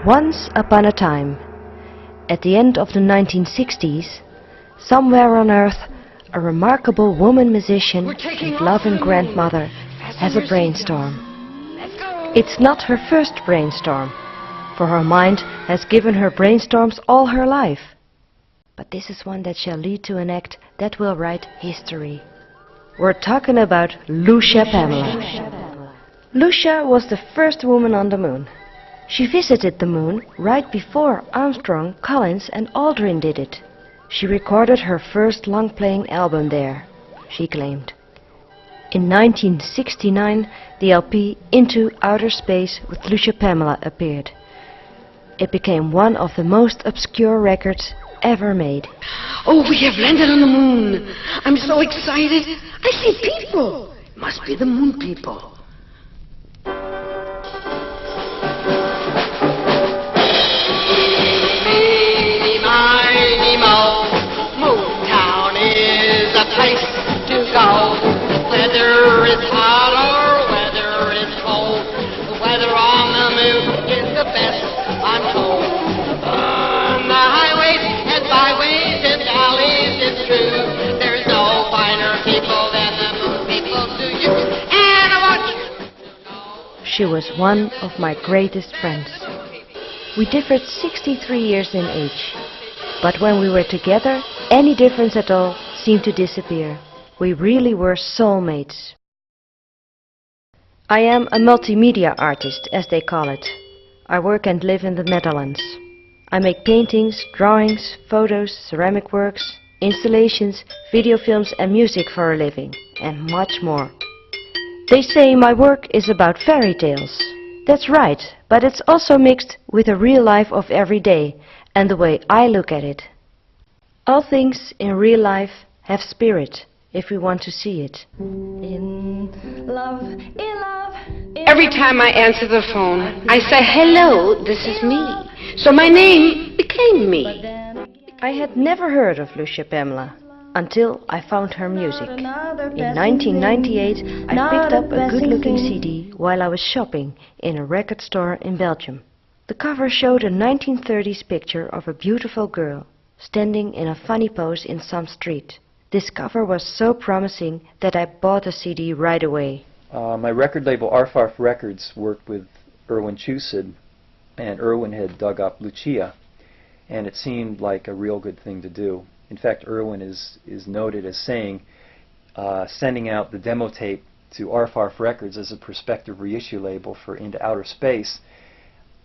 Once upon a time, at the end of the 1960s, somewhere on Earth, a remarkable woman musician and loving grandmother has a brainstorm. It's not her first brainstorm, for her mind has given her brainstorms all her life. But this is one that shall lead to an act that will write history. We're talking about Lucia Pamela. Lucia was the first woman on the moon. She visited the moon right before Armstrong, Collins and Aldrin did it. She recorded her first long-playing album there, she claimed. In 1969, the LP Into Outer Space with Lucia Pamela appeared. It became one of the most obscure records ever made. Oh, we have landed on the moon. I'm so excited. I see people. It must be the moon people. Whether it's hot or whether it's cold, the weather on the moon is the best, I'm told. On the highways and byways and alleys, it's true, there's no finer people than the moon people to you. And I want you to know. She was one of my greatest friends. We differed 63 years in age, but when we were together, any difference at all seemed to disappear. We really were soulmates. I am a multimedia artist, as they call it. I work and live in the Netherlands. I make paintings, drawings, photos, ceramic works, installations, video films and music for a living, and much more. They say my work is about fairy tales. That's right, but it's also mixed with the real life of every day and the way I look at it. All things in real life have spirit, if we want to see it. In love, in love. Every time I answer the phone, I say, hello, this is me. So my name became me. I had never heard of Lucia Pamela until I found her music. In 1998, I picked up a good-looking CD while I was shopping in a record store in Belgium. The cover showed a 1930s picture of a beautiful girl standing in a funny pose in some street. This cover was so promising that I bought the CD right away. My record label, Arfarf Records, worked with Irwin Chusid, and Irwin had dug up Lucia, and it seemed like a real good thing to do. In fact, Irwin is noted as saying, sending out the demo tape to Arfarf Records as a prospective reissue label for Into Outer Space.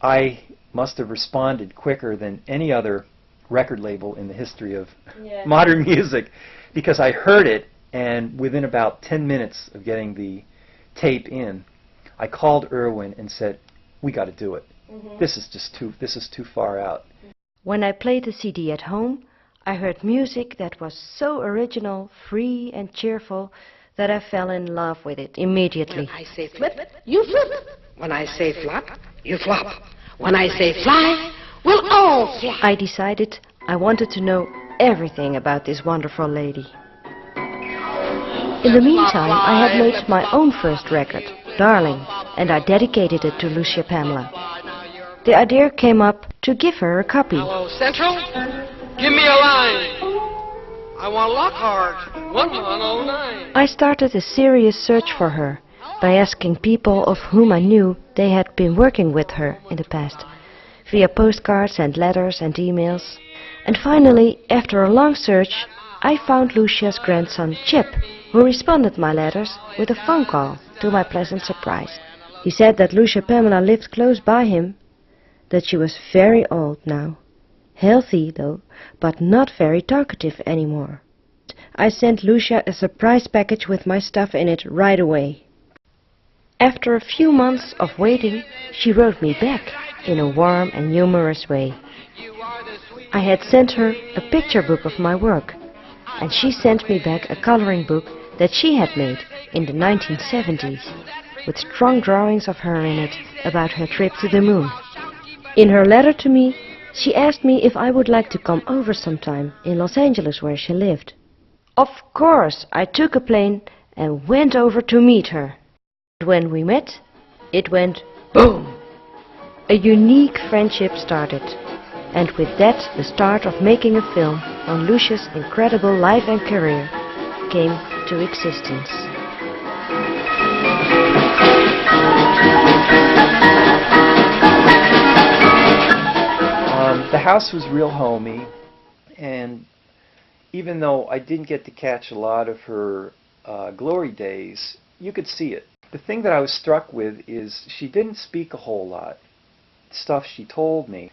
I must have responded quicker than any other record label in the history of modern music, because I heard it, and within about 10 minutes of getting the tape in, I called Irwin and said, we got to do it. This is too far out. When I played the CD at home, I heard music that was so original, free and cheerful that I fell in love with it immediately. When I say flip, you flip. When I say flop, you flop. When I say fly, we'll all fly. I decided I wanted to know everything about this wonderful lady. In the meantime, I had made my own first record, Darling, and I dedicated it to Lucia Pamela. The idea came up to give her a copy. Hello, Central? Give me a line. I want Lockhart, 1109. I started a serious search for her by asking people of whom I knew they had been working with her in the past, via postcards and letters and emails. And finally, after a long search, I found Lucia's grandson Chip, who responded my letters with a phone call, to my pleasant surprise. He said that Lucia Pamela lived close by him, that she was very old now, healthy though, but not very talkative anymore. I sent Lucia a surprise package with my stuff in it right away. After a few months of waiting, she wrote me back in a warm and humorous way. I had sent her a picture book of my work, and she sent me back a coloring book that she had made in the 1970s, with strong drawings of her in it about her trip to the moon. In her letter to me, she asked me if I would like to come over sometime in Los Angeles where she lived. Of course, I took a plane and went over to meet her. When we met, it went boom. A unique friendship started, and with that the start of making a film on Lucia's incredible life and career came to existence. The house was real homey, and even though I didn't get to catch a lot of her glory days, you could see it. The thing that I was struck with is she didn't speak a whole lot. Stuff she told me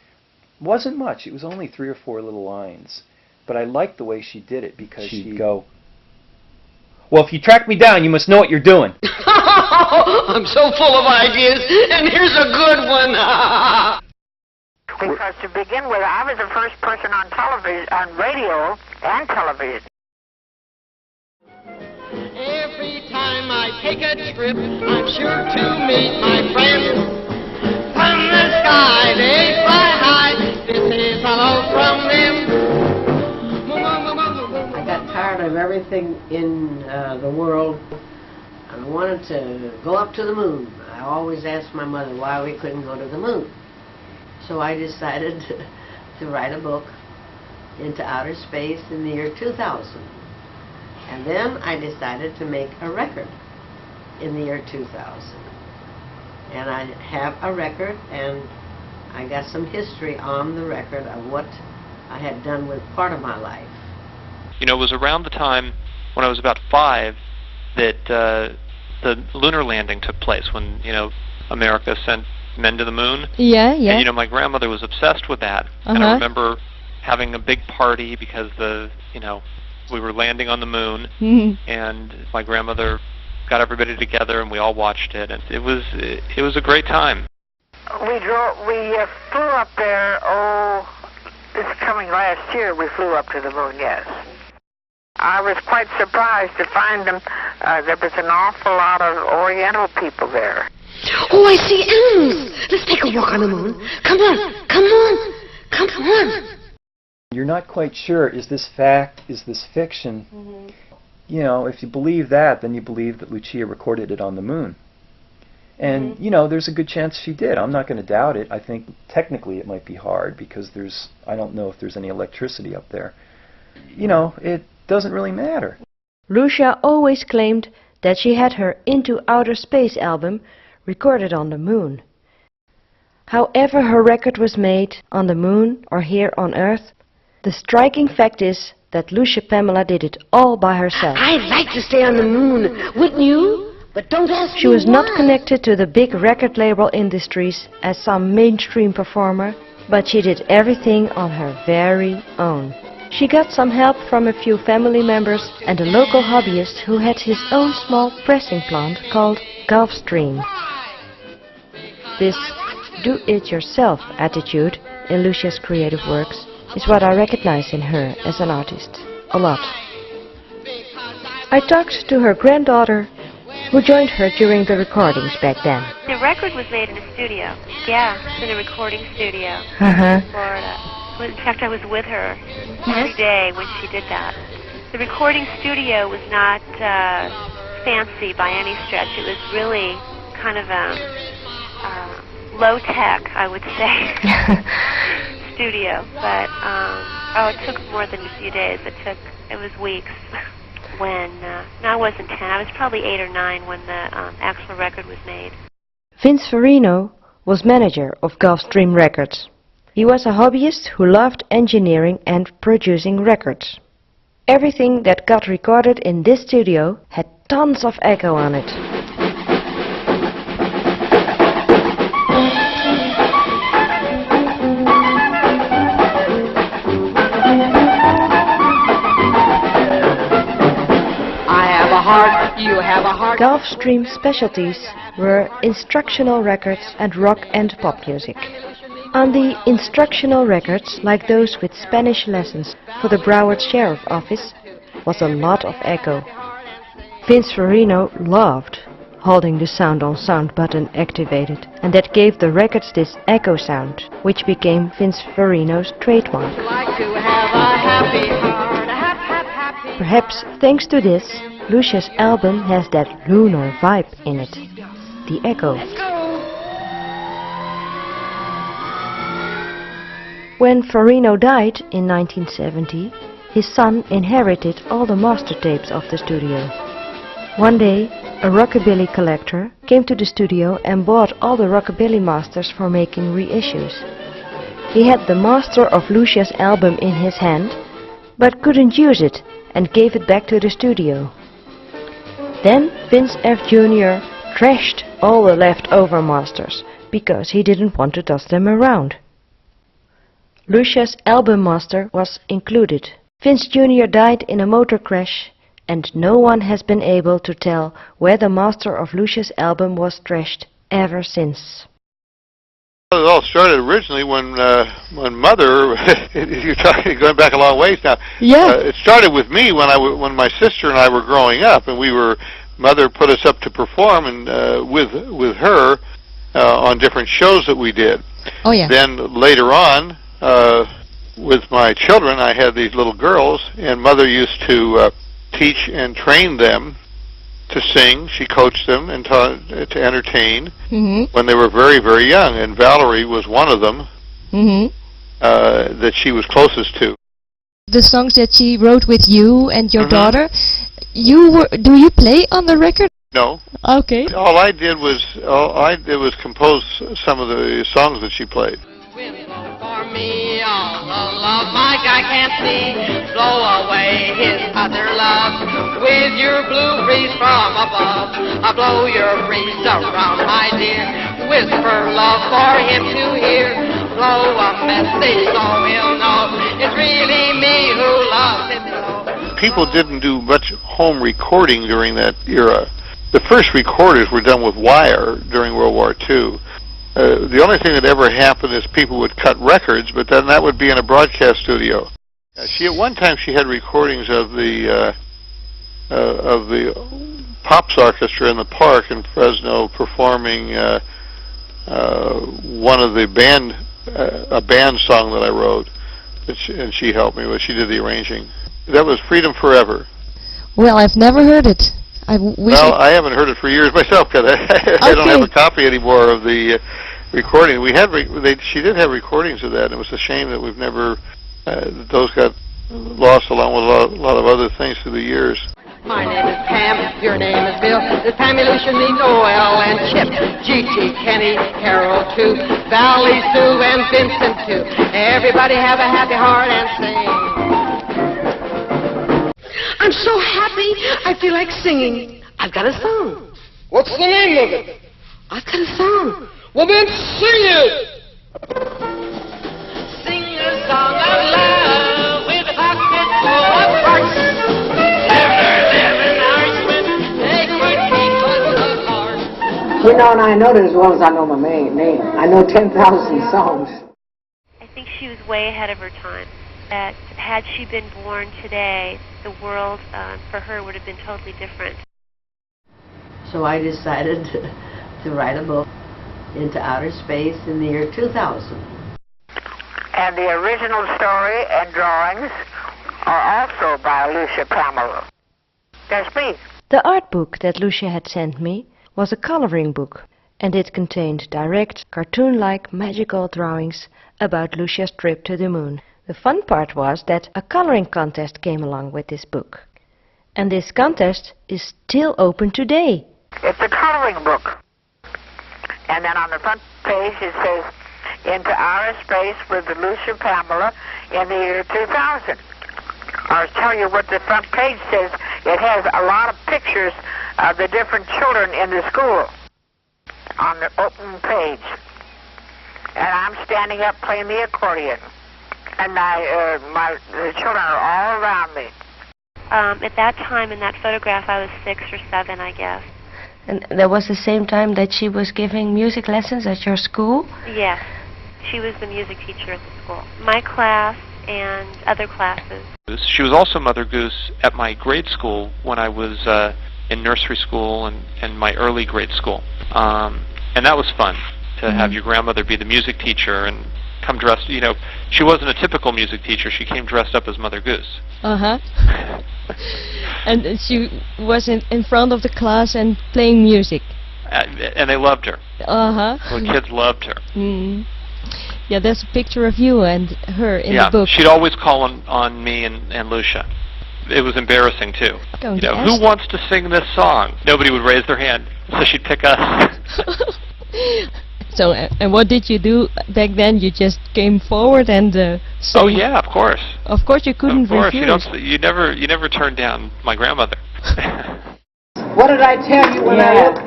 wasn't much. It was only 3 or 4 little lines. But I liked the way she did it because she'd go, "Well, if you track me down, you must know what you're doing." I'm so full of ideas, and here's a good one. Because to begin with, I was the first person on television, on radio and television. Every time I take a trip, I'm sure to meet my friends. From the sky, they fly high. This is hello from them. I got tired of everything in the world. I wanted to go up to the moon. I always asked my mother why we couldn't go to the moon. So I decided to write a book into outer space in the year 2000. And then I decided to make a record in the year 2000. And I have a record, and I got some history on the record of what I had done with part of my life. You know, it was around the time when I was about 5 that the lunar landing took place, when, you know, America sent men to the moon. Yeah. And, you know, my grandmother was obsessed with that. And I remember having a big party because we were landing on the moon, and my grandmother got everybody together and we all watched it, and it was a great time. We flew up there, this coming last year we flew up to the moon, yes. I was quite surprised to find them, there was an awful lot of Oriental people there. Oh, I see animals. Let's take a walk on the moon. Come on, come on, come on. You're not quite sure, is this fact, is this fiction? You know, if you believe that, then you believe that Lucia recorded it on the moon. And, you know, there's a good chance she did. I'm not going to doubt it. I think technically it might be hard because I don't know if there's any electricity up there. You know, it doesn't really matter. Lucia always claimed that she had her Into Outer Space album recorded on the moon. However her record was made, on the moon or here on Earth, the striking fact is that Lucia Pamela did it all by herself. I'd like to stay on the moon, wouldn't you? But don't ask She me was why. not connected to the big record label industries as some mainstream performer, but she did everything on her very own. She got some help from a few family members and a local hobbyist who had his own small pressing plant called Gulfstream. This do-it-yourself attitude in Lucia's creative works is what I recognize in her as an artist a lot. I talked to her granddaughter, who joined her during the recordings back then. The record was made in a studio. Yeah, in a recording studio in Florida. In fact, I was with her every day when she did that. The recording studio was not fancy by any stretch. It was really kind of low-tech, I would say, studio. But, it took more than a few days. It was weeks. No, I wasn't 10. I was probably 8 or 9 when the actual record was made. Vince Farino was manager of Gulfstream Records. He was a hobbyist who loved engineering and producing records. Everything that got recorded in this studio had tons of echo on it. You have a heart. Gulfstream specialties were instructional records and rock and pop music. On the instructional records, like those with Spanish lessons for the Broward Sheriff Office, was a lot of echo. Vince Farino loved holding the sound on sound button activated, and that gave the records this echo sound, which became Vince Farino's trademark. Like to have a happy heart, happy. Perhaps thanks to this, Lucia's album has that lunar vibe in it. The echo. Let's go. When Farino died in 1970, his son inherited all the master tapes of the studio. One day, a rockabilly collector came to the studio and bought all the rockabilly masters for making reissues. He had the master of Lucia's album in his hand, but couldn't use it and gave it back to the studio. Then Vince F. Jr. trashed all the leftover masters because he didn't want to toss them around. Lucia's album master was included. Vince Jr. died in a motor crash, and no one has been able to tell where the master of Lucia's album was trashed ever since. It all started originally when Mother, you're talking, going back a long ways now. Yeah. It started with me when my sister and I were growing up, and Mother put us up to perform and with her on different shows that we did. Oh yeah. Then later on, with my children, I had these little girls, and Mother used to teach and train them to sing. She coached them and taught to entertain when they were very, very young, and Valerie was one of them that she was closest to. The songs that she wrote with you and your daughter, do you play on the record? No. Okay. All I did was compose some of the songs that she played. For me, all the love my guy can't see, blow away his other love with your blue breeze from above. I blow your breeze around, my dear, whisper love for him to hear, blow a message so he'll know it's really me who loves him so. People didn't do much home recording during that era. The first recorders were done with wire during World War II. The only thing that ever happened is people would cut records, but then that would be in a broadcast studio. At one time she had recordings of the Pops Orchestra in the park in Fresno performing one of the a band song that I wrote, and she helped me with. She did the arranging. That was Freedom Forever. Well, I've never heard it. I haven't heard it for years myself because I don't have a copy anymore of the recording. She did have recordings of that. It was a shame that we've never those got lost along with a lot of other things through the years. My name is Pam, your name is Bill. There's Pammy, Lucia, me, Noel, and Chip, G.T., Kenny, Carol, too, Valley, Sue, and Vincent, too. Everybody have a happy heart and sing. I'm so happy, I feel like singing. I've got a song. What's the name of it? I've got a song. Well, then sing it! Sing a song of love with a pocket full of hearts. And I know that as well as I know my name. I know 10,000 songs. I think she was way ahead of her time. That had she been born today, the world for her would have been totally different. So I decided to write a book, Into Outer Space, in the year 2000. And the original story and drawings are also by Lucia Pamela. That's me. The art book that Lucia had sent me was a coloring book, and it contained direct, cartoon-like magical drawings about Lucia's trip to the moon. The fun part was that a coloring contest came along with this book. And this contest is still open today. It's a coloring book. And then on the front page it says, Into Outer Space with Lucia Pamela in the year 2000. I'll tell you what the front page says. It has a lot of pictures of the different children in the school on the open page. And I'm standing up playing the accordion. And the children are all around me. At that time, in that photograph, I was 6 or 7, I guess. And that was the same time that she was giving music lessons at your school? Yes. She was the music teacher at the school. My class and other classes. She was also Mother Goose at my grade school when I was in nursery school and my early grade school. And that was fun, to have your grandmother be the music teacher and come dressed, you know, she wasn't a typical music teacher. She came dressed up as Mother Goose. And she was in front of the class and playing music. And they loved her. The kids loved her. Yeah, there's a picture of you and her in the book. She'd always call on me and Lucia. It was embarrassing too. You know, who wants to sing this song? Nobody would raise their hand, so she'd pick us. So, and what did you do back then? You just came forward and sang? Oh yeah, of course. Of course, you couldn't refuse. You never turned down my grandmother. What did I tell you when I wrote?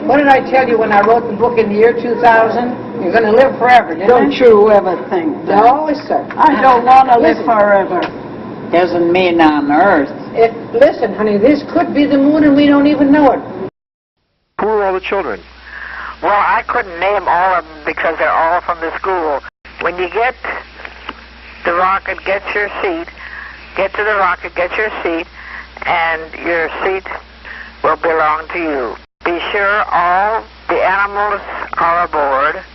What did I tell you when I wrote the book in the year 2000? You're going to live forever, didn't Don't you ever think that? No, sir. I don't want to live forever. Doesn't mean on Earth. Listen, honey, this could be the moon and we don't even know it. Who are all the children? Well, I couldn't name all of them because they're all from the school. When you get the rocket, get your seat. Get to the rocket, get your seat, and your seat will belong to you. Be sure all the animals are aboard,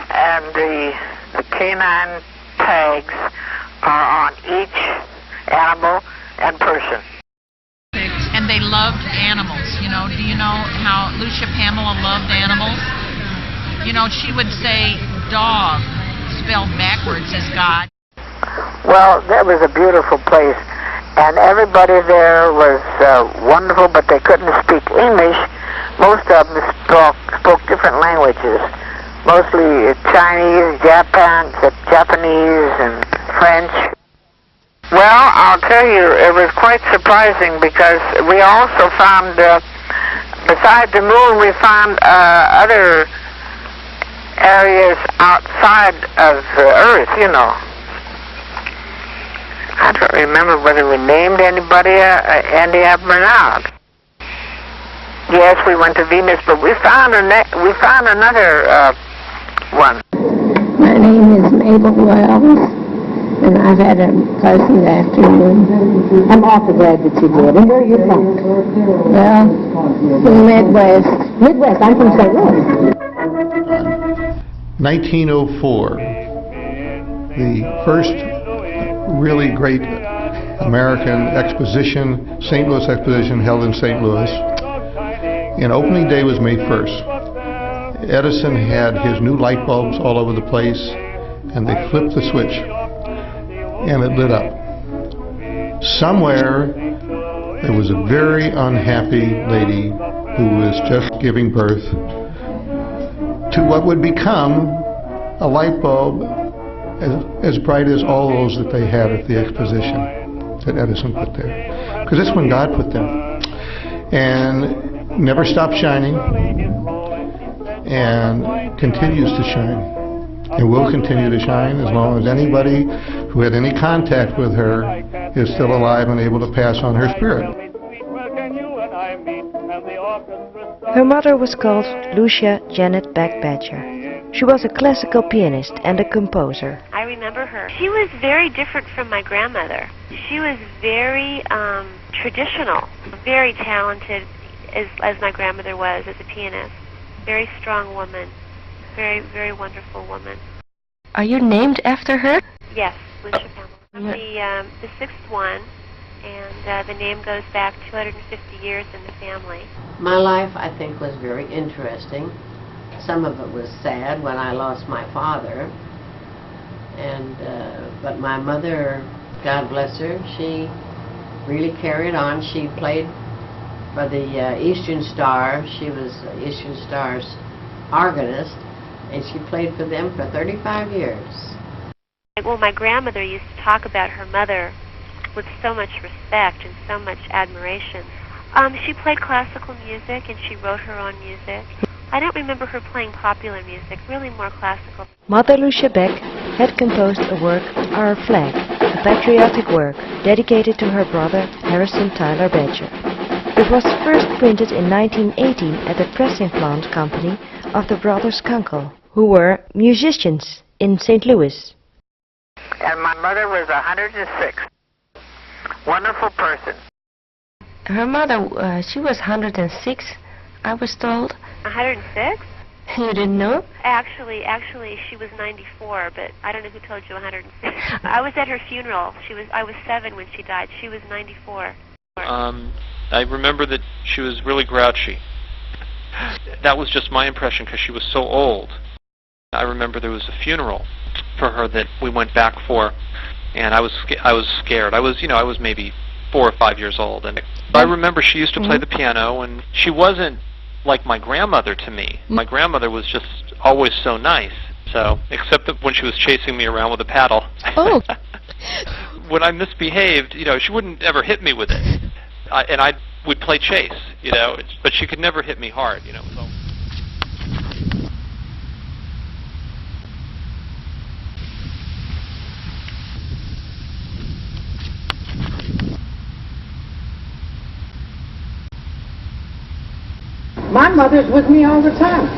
and the canine tags are on each animal and person. And they loved animals, you know. Do you know how Lucia Pamela loved animals? You know, she would say dog, spelled backwards as God. Well, that was a beautiful place, and everybody there was wonderful, but they couldn't speak English. Most of them spoke different languages, mostly Chinese, Japanese, and French. Well, I'll tell you, it was quite surprising because we also found, besides the moon, we found other areas outside of the Earth, you know. I don't remember whether we named anybody, any of them or not. Yes, we went to Venus, but we found another one. My name is Mabel Wells. And I've had a pleasant afternoon. I'm awfully glad that you did. And where are you from? Well, from Midwest. Midwest, I'm from St. Louis. 1904, the first really great American exposition, St. Louis exposition, held in St. Louis. And opening day was May 1st. Edison had his new light bulbs all over the place, and they flipped the switch. And it lit up. Somewhere there was a very unhappy lady who was just giving birth to what would become a light bulb as bright as all those that they had at the exposition that Edison put there. Because that's when God put them. And never stopped shining and continues to shine. And will continue to shine as long as anybody who had any contact with her is still alive and able to pass on her spirit. Her mother was called Lucia Janet Beck Badger. She was a classical pianist and a composer. I remember her. She was very different from my grandmother. She was very traditional, very talented as my grandmother was as a pianist. Very strong woman. Very, very wonderful woman. Are you named after her? Yes, Lucia Pamela. I'm the sixth one, and the name goes back 250 years in the family. My life, I think, was very interesting. Some of it was sad when I lost my father, and but my mother, God bless her, she really carried on. She played for the Eastern Star. She was Eastern Star's organist, and she played for them for 35 years. Well, my grandmother used to talk about her mother with so much respect and so much admiration. She played classical music and she wrote her own music. I don't remember her playing popular music, really more classical. Mother Lucia Beck had composed a work, Our Flag, a patriotic work dedicated to her brother Harrison Tyler Badger. It was first printed in 1918 at the pressing plant company of the brothers Kunkel, who were musicians in St. Louis. And my mother was 106. Wonderful person. Her mother, she was 106, I was told. 106? You didn't know? Actually, she was 94, but I don't know who told you 106. I was at her funeral. I was 7 when she died. She was 94. I remember that she was really grouchy. That was just my impression because she was so old. I remember there was a funeral for her that we went back for, and I was scared. I was maybe 4 or 5 years old, and I remember she used to play the piano, and she wasn't like my grandmother to me. My grandmother was just always so nice. So, except that when she was chasing me around with a paddle. Oh. When I misbehaved, she wouldn't ever hit me with it, and I would play chase, but she could never hit me hard, So. My mother's with me all the time.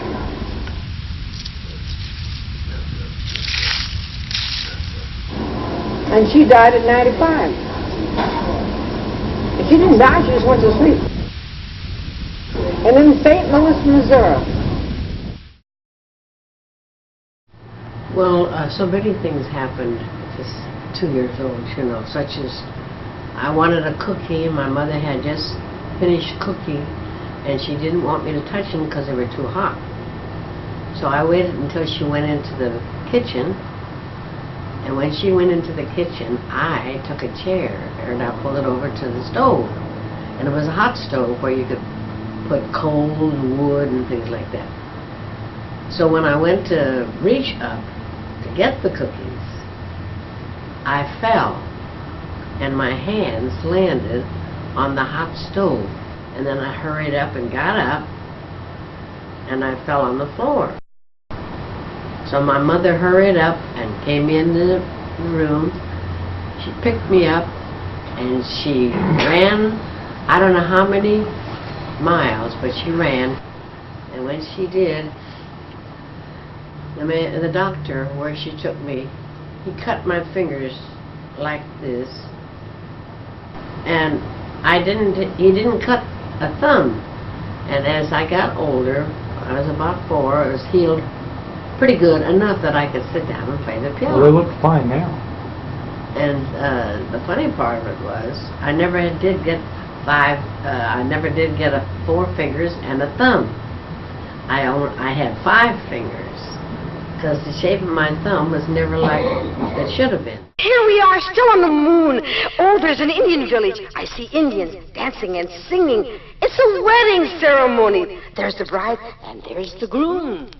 And she died at 95. And she didn't die, she just went to sleep. And in St. Louis, Missouri. Well, so many things happened just 2 years old, such as I wanted a cookie, and my mother had just finished cooking, and she didn't want me to touch them because they were too hot. So I waited until she went into the kitchen, and when she went into the kitchen, I took a chair and I pulled it over to the stove. And it was a hot stove where you could put coal and wood and things like that. So when I went to reach up to get the cookies, I fell, and my hands landed on the hot stove. And then I hurried up and got up, and I fell on the floor. So my mother hurried up and came into the room. She picked me up, and she ran, I don't know how many miles, but she ran. And when she did, the doctor, where she took me, he cut my fingers like this. And he didn't cut a thumb. And as I got older, I was about 4, it was healed pretty good, enough that I could sit down and play the piano. Well, they look fine now. And the funny part of it was, I never did get 4 fingers and a thumb. I had 5 fingers, because the shape of my thumb was never like it should have been. Here we are, still on the moon. Oh, there's an Indian village. I see Indians dancing and singing. It's a wedding ceremony. There's the bride, and there's the groom.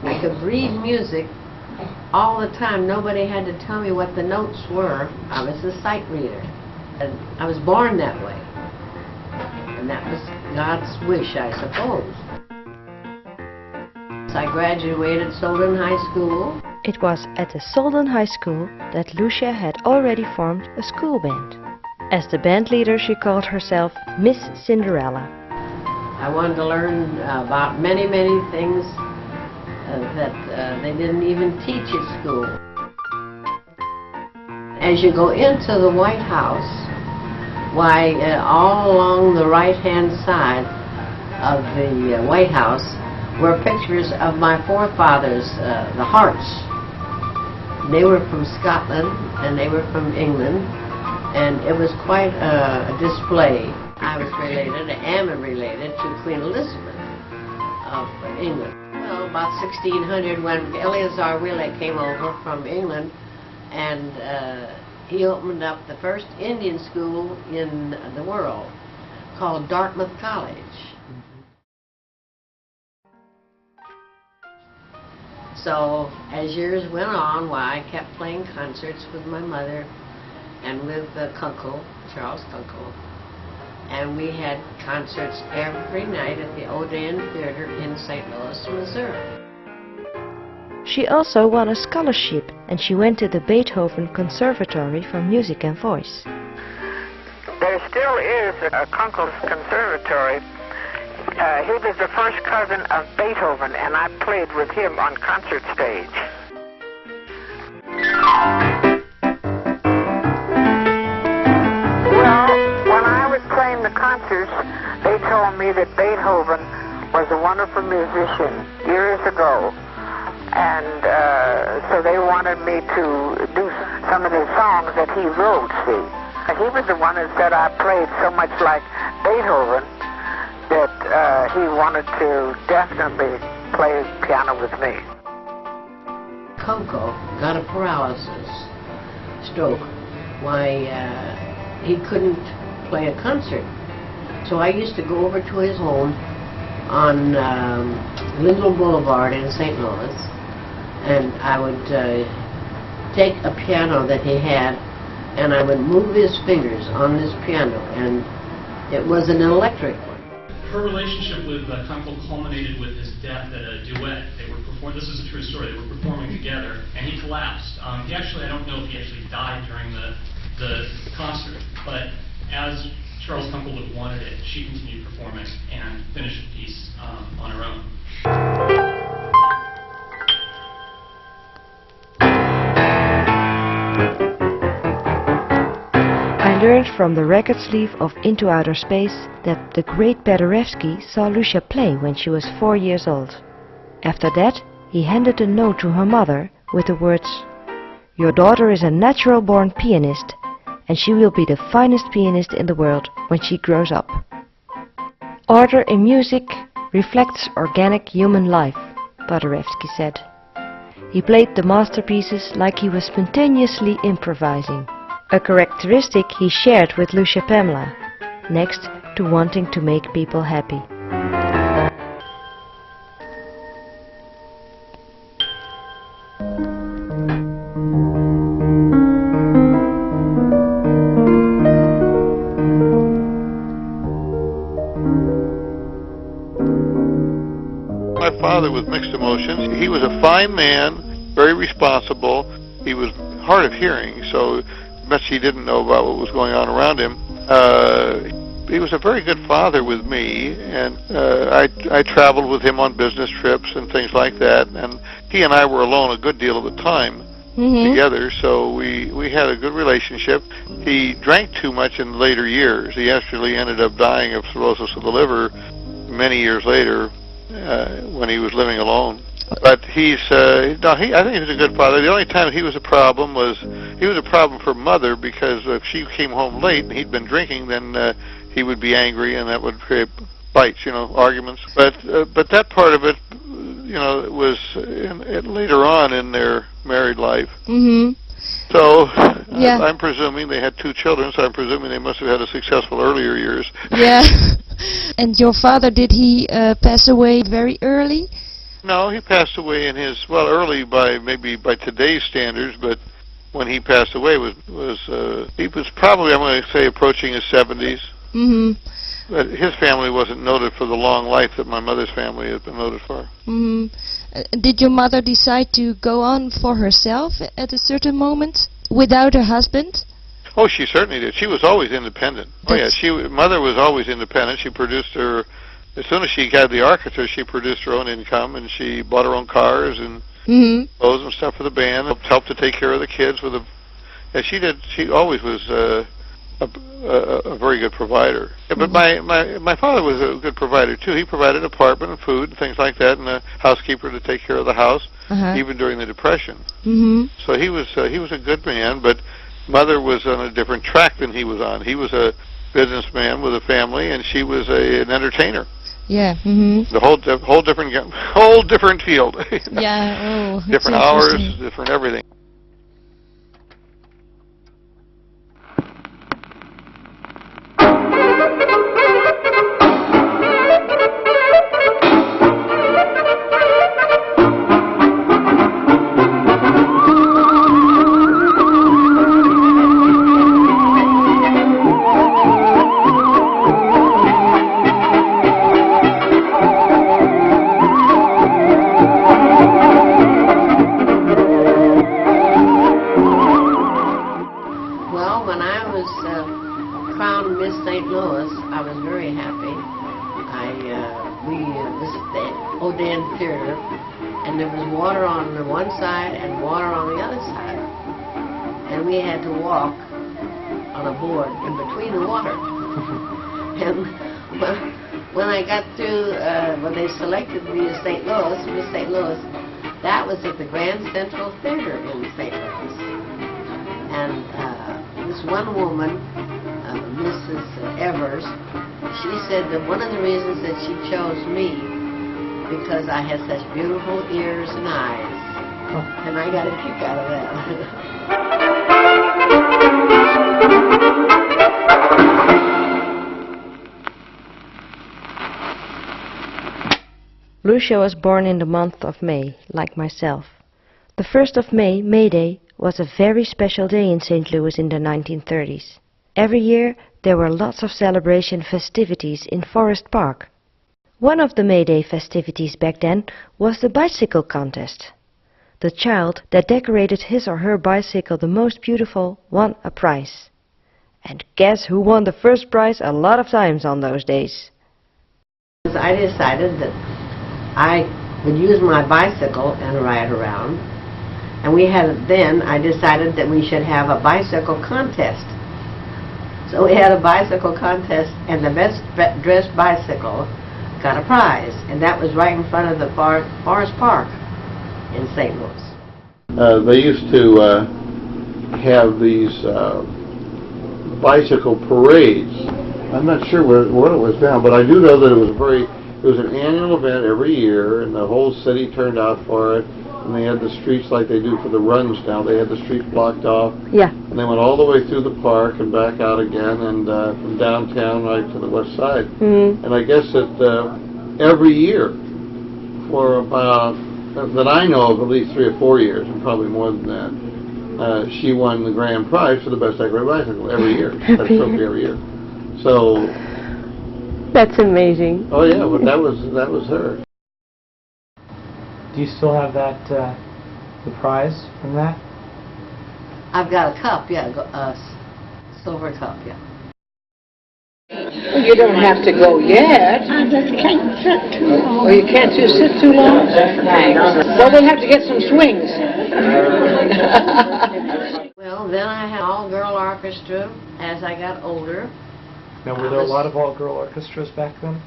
I could read music all the time. Nobody had to tell me what the notes were. I was a sight reader. And I was born that way. And that was God's wish, I suppose. So I graduated Solon High School. It was at the Solon High School that Lucia had already formed a school band. As the band leader, she called herself Miss Cinderella. I wanted to learn about many, many things that they didn't even teach at school. As you go into the White House, why, all along the right-hand side of the White House were pictures of my forefathers, the Harts. They were from Scotland and they were from England, and it was quite a display. I was related, am related to Queen Elizabeth of England. Well, about 1600, when Eleazar Wheeler came over from England, and he opened up the first Indian school in the world, called Dartmouth College. So, as years went on, I kept playing concerts with my mother and with Kunkel, Charles Kunkel. And we had concerts every night at the Odeon Theater in St. Louis, Missouri. She also won a scholarship and she went to the Beethoven Conservatory for Music and Voice. There still is a Kunkel's Conservatory. He was the first cousin of Beethoven, and I played with him on concert stage. Well, when I was playing the concerts, they told me that Beethoven was a wonderful musician years ago. And so they wanted me to do some of the songs that he wrote, see. And he was the one that said I played so much like Beethoven that he wanted to definitely play piano with me. Kunkel got a paralysis stroke. Why, he couldn't play a concert. So I used to go over to his home on Lindell Boulevard in St. Louis, and I would take a piano that he had, and I would move his fingers on this piano, and it was an electric one. Her relationship with Kunkel culminated with his death at a duet. They were performing. This is a true story. They were performing together, and he collapsed. I don't know if he actually died during the concert, but as Charles Kunkel would have wanted it, she continued performing and finished the piece on her own. I learned from the record sleeve of Into Outer Space that the great Paderewski saw Lucia play when she was 4 years old. After that, he handed a note to her mother with the words, "Your daughter is a natural-born pianist, and she will be the finest pianist in the world when she grows up." Order in music reflects organic human life, Paderewski said. He played the masterpieces like he was spontaneously improvising, a characteristic he shared with Lucia Pamela, next to wanting to make people happy. My father was mixed emotions. He was a fine man, very responsible. He was hard of hearing, so much he didn't know about what was going on around him. He was a very good father with me, and I traveled with him on business trips and things like that, and he and I were alone a good deal of the time together, so we had a good relationship. He drank too much in later years. He actually ended up dying of cirrhosis of the liver many years later when he was living alone. But I think he was a good father. The only time he was a problem for Mother, because if she came home late and he'd been drinking, then he would be angry, and that would create fights, arguments. But that part of it, was later on in their married life. So I'm presuming they had 2 children, so I'm presuming they must have had a successful earlier years. Yeah. And your father, did he pass away very early? No, he passed away in early by today's standards, but when he passed away he was probably, I'm going to say, approaching his 70s. But his family wasn't noted for the long life that my mother's family has been noted for. Did your mother decide to go on for herself at a certain moment without her husband? Oh, she certainly did. She was always independent. Mother was always independent. She produced her. As soon as she had the orchestra, she produced her own income, and she bought her own cars and clothes and stuff for the band. Helped to take care of the kids she did. She always was a very good provider. Yeah, but my father was a good provider too. He provided apartment and food and things like that, and a housekeeper to take care of the house, even during the Depression. So he was a good man. But Mother was on a different track than he was on. He was a businessman with a family, and she was an entertainer. Yeah. The whole different field. Yeah. Oh, different hours, different everything. Odeon Theater, and there was water on the one side and water on the other side. And we had to walk on a board in between the water. And when I got through, when they selected me as St. Louis, Miss St. Louis, that was at the Grand Central Theater in St. Louis. And this one woman, Mrs. Evers, she said that one of the reasons that she chose me because I had such beautiful ears and eyes. And I got a kick out of that. Lucia was born in the month of May, like myself. The 1st of May, May Day, was a very special day in St. Louis in the 1930s. Every year there were lots of celebration festivities in Forest Park. One of the May Day festivities back then was the bicycle contest. The child that decorated his or her bicycle the most beautiful won a prize. And guess who won the first prize a lot of times on those days? I decided that I would use my bicycle and ride around. And I decided that we should have a bicycle contest. So we had a bicycle contest, and the best dressed bicycle got a prize. And that was right in front of the Forest Park in St. Louis. They used to have these bicycle parades. I'm not sure what it was now, but I do know that it was an annual event every year, and the whole city turned out for it. And they had the streets like they do for the runs now. They had the streets blocked off. Yeah. And they went all the way through the park and back out again, and from downtown right to the west side. Mm-hmm. And I guess that every year, for about, that I know of, at least 3 or 4 years, and probably more than that, she won the grand prize for the best decorated bicycle every year. That trophy every year. So. That's amazing. Oh yeah, but that was her. Do you still have that, the prize from that? I've got a cup, yeah, a silver cup, yeah. Well, you don't have to go yet. I just can't sit too long. Oh, you can't sit too long? Well, we'll have to get some swings. Well, then I had all-girl orchestra as I got older. Now, were there a lot of all-girl orchestras back then?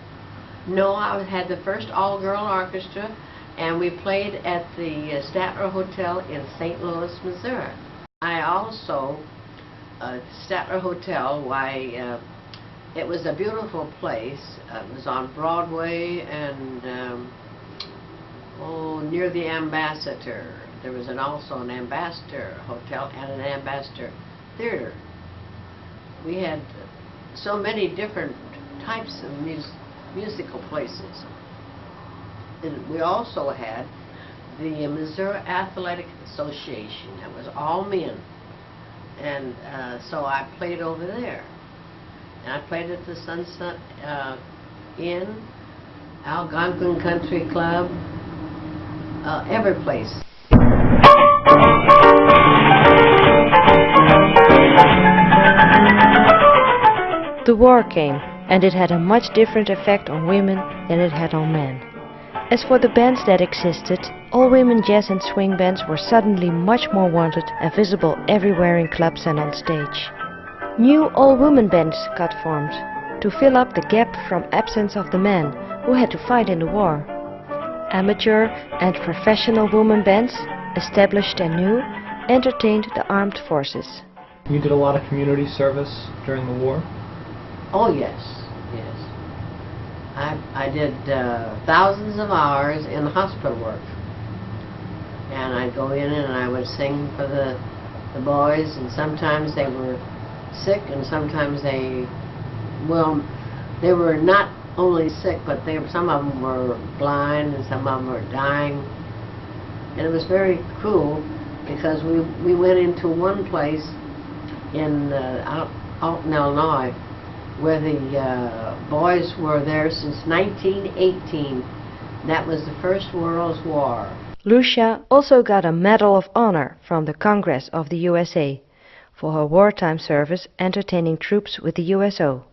No, I had the first all-girl orchestra, and we played at the Statler Hotel in St. Louis, Missouri. I also, Statler Hotel, it was a beautiful place. It was on Broadway and near the Ambassador. There was also an Ambassador Hotel and an Ambassador Theater. We had so many different types of musical places. And we also had the Missouri Athletic Association. That was all men. And so I played over there. And I played at the Sunset Inn, Algonquin Country Club, every place. The war came, and it had a much different effect on women than it had on men. As for the bands that existed, all-women jazz and swing bands were suddenly much more wanted and visible everywhere in clubs and on stage. New all-women bands got formed to fill up the gap from absence of the men who had to fight in the war. Amateur and professional woman bands, established and new, entertained the armed forces. You did a lot of community service during the war? Oh yes, yes. I did thousands of hours in hospital work. And I'd go in and I would sing for the boys, and sometimes they were sick and sometimes they were not only sick, but some of them were blind and some of them were dying. And it was very cruel because we went into one place in Alton, Illinois, where the boys were there since 1918. That was the First World War. Lucia also got a Medal of Honor from the Congress of the USA for her wartime service entertaining troops with the USO.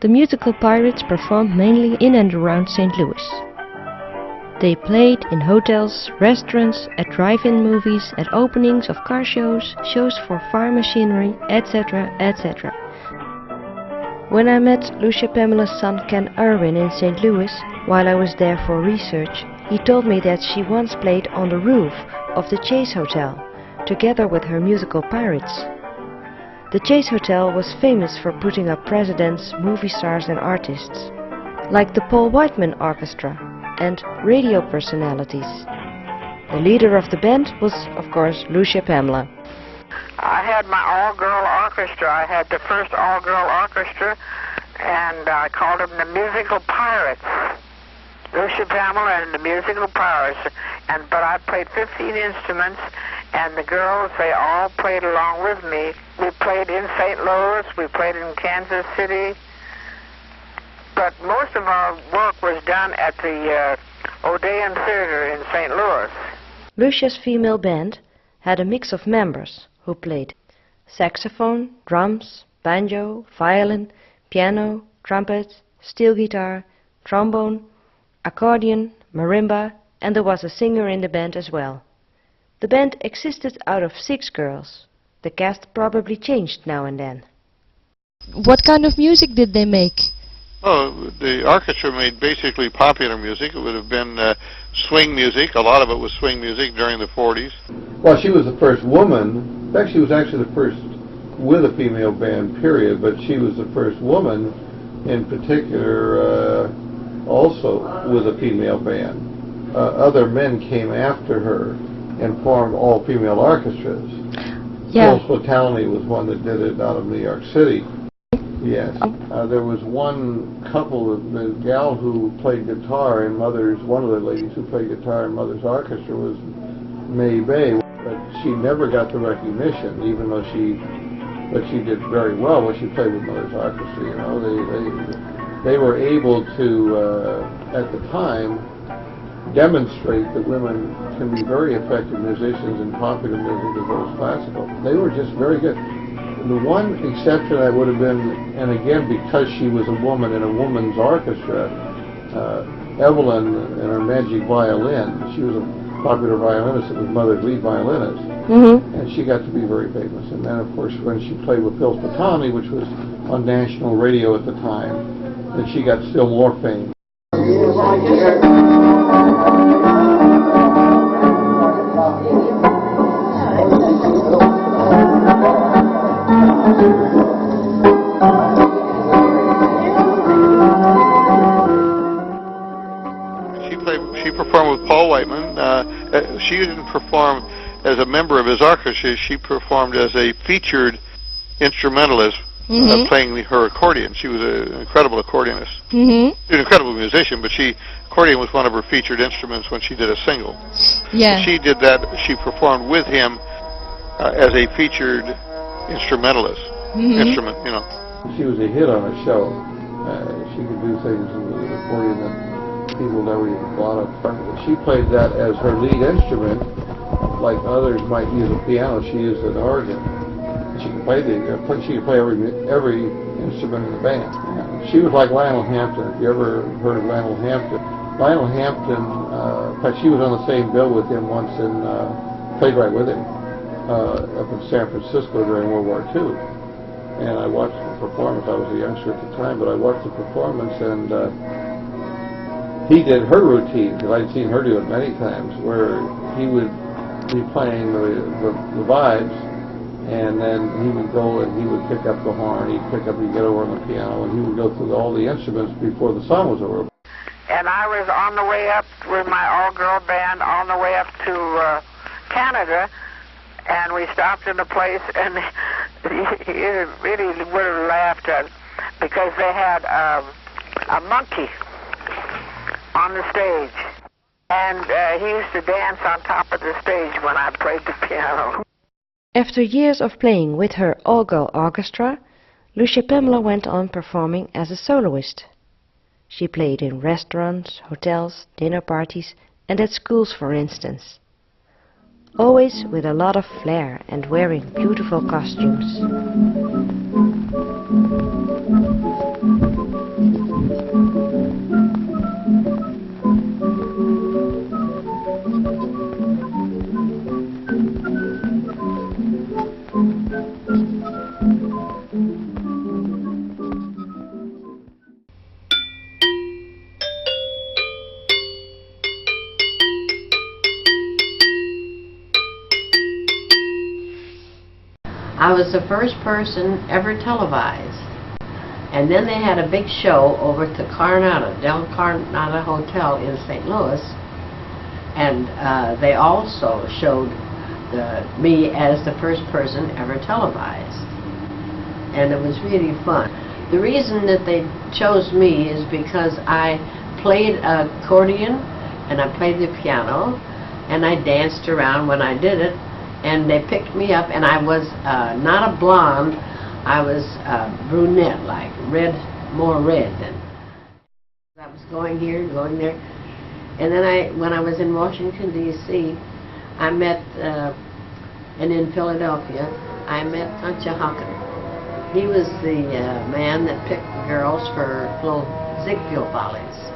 The musical Pirates performed mainly in and around St. Louis. They played in hotels, restaurants, at drive-in movies, at openings of car shows, shows for farm machinery, etc., etc. When I met Lucia Pamela's son Ken Irwin in St. Louis, while I was there for research, he told me that she once played on the roof of the Chase Hotel, together with her musical pirates. The Chase Hotel was famous for putting up presidents, movie stars and artists, like the Paul Whiteman Orchestra and radio personalities. The leader of the band was, of course, Lucia Pamela. I had my all-girl orchestra. I had the first all-girl orchestra, and I called them the Musical Pirates. Lucia Pamela and the Musical Pirates. But I played 15 instruments, and the girls, they all played along with me. We played in St. Louis, we played in Kansas City, but most of our work was done at the Odeon Theater in St. Louis. Lucia's female band had a mix of members who played saxophone, drums, banjo, violin, piano, trumpet, steel guitar, trombone, accordion, marimba, and there was a singer in the band as well. The band existed out of 6 girls. The cast probably changed now and then. What kind of music did they make? Oh, the orchestra made basically popular music. It would have been swing music. A lot of it was swing music during the 40s. Well, she was the first woman. In fact, she was actually the first with a female band, period, but she was the first woman in particular also with a female band. Other men came after her and formed all-female orchestras. Yeah. Phil Spitali was one that did it out of New York City. Yes. There was one couple, the gal who played guitar in Mother's, one of the ladies who played guitar in Mother's orchestra was May Bay, but she never got the recognition, even though but she did very well when she played with Mother's orchestra. You know, they were able to, at the time, demonstrate that women can be very effective musicians in popular music as well as classical. They were just very good. The one exception that would have been, and again because she was a woman in a woman's orchestra, Evelyn and her magic violin. She was a popular violinist that was Mother's lead violinist, and she got to be very famous. And then of course when she played with Phil Spitali, which was on national radio at the time, then she got still more fame. She performed with Paul Whiteman. She didn't perform as a member of his orchestra. She performed as a featured instrumentalist, playing her accordion. She was an incredible accordionist. An incredible musician, but accordion was one of her featured instruments when she did a single. Yeah. She did that. She performed with him as a featured instrumentalist. Instrument, you know. She was a hit on a show. She could do things with the accordion that people never even thought of. She played that as her lead instrument, like others might use a piano. She used an organ. She could play every instrument in the band. She was like Lionel Hampton. If you ever heard of Lionel Hampton, Lionel Hampton, in fact, she was on the same bill with him once and played right with him up in San Francisco during World War II. And I watched the performance. I was a youngster at the time, but I watched the performance, and he did her routine, because I'd seen her do it many times, where he would be playing the vibes, and then he would go and he would pick up the horn, he'd get over on the piano, and he would go through all the instruments before the song was over. And I was on the way up with my all-girl band on the way up to Canada, and we stopped in a place, and he really would have laughed at, because they had a monkey on the stage, and he used to dance on top of the stage when I played the piano. After years of playing with her all-girl orchestra, Lucia Pamela went on performing as a soloist. She played in restaurants, hotels, dinner parties, and at schools, for instance. Always with a lot of flair and wearing beautiful costumes. I was the first person ever televised. And then they had a big show over at the Del Coronado Hotel in St. Louis. And they also showed me as the first person ever televised. And it was really fun. The reason that they chose me is because I played accordion and I played the piano and I danced around when I did it, and they picked me up, and I was not a blonde, I was brunette, like red, more red than. I was going here, going there, and then when I was in Washington, D.C., I met, and in Philadelphia, I met Conshohocken. He was the man that picked girls for little Ziegfeld Follies.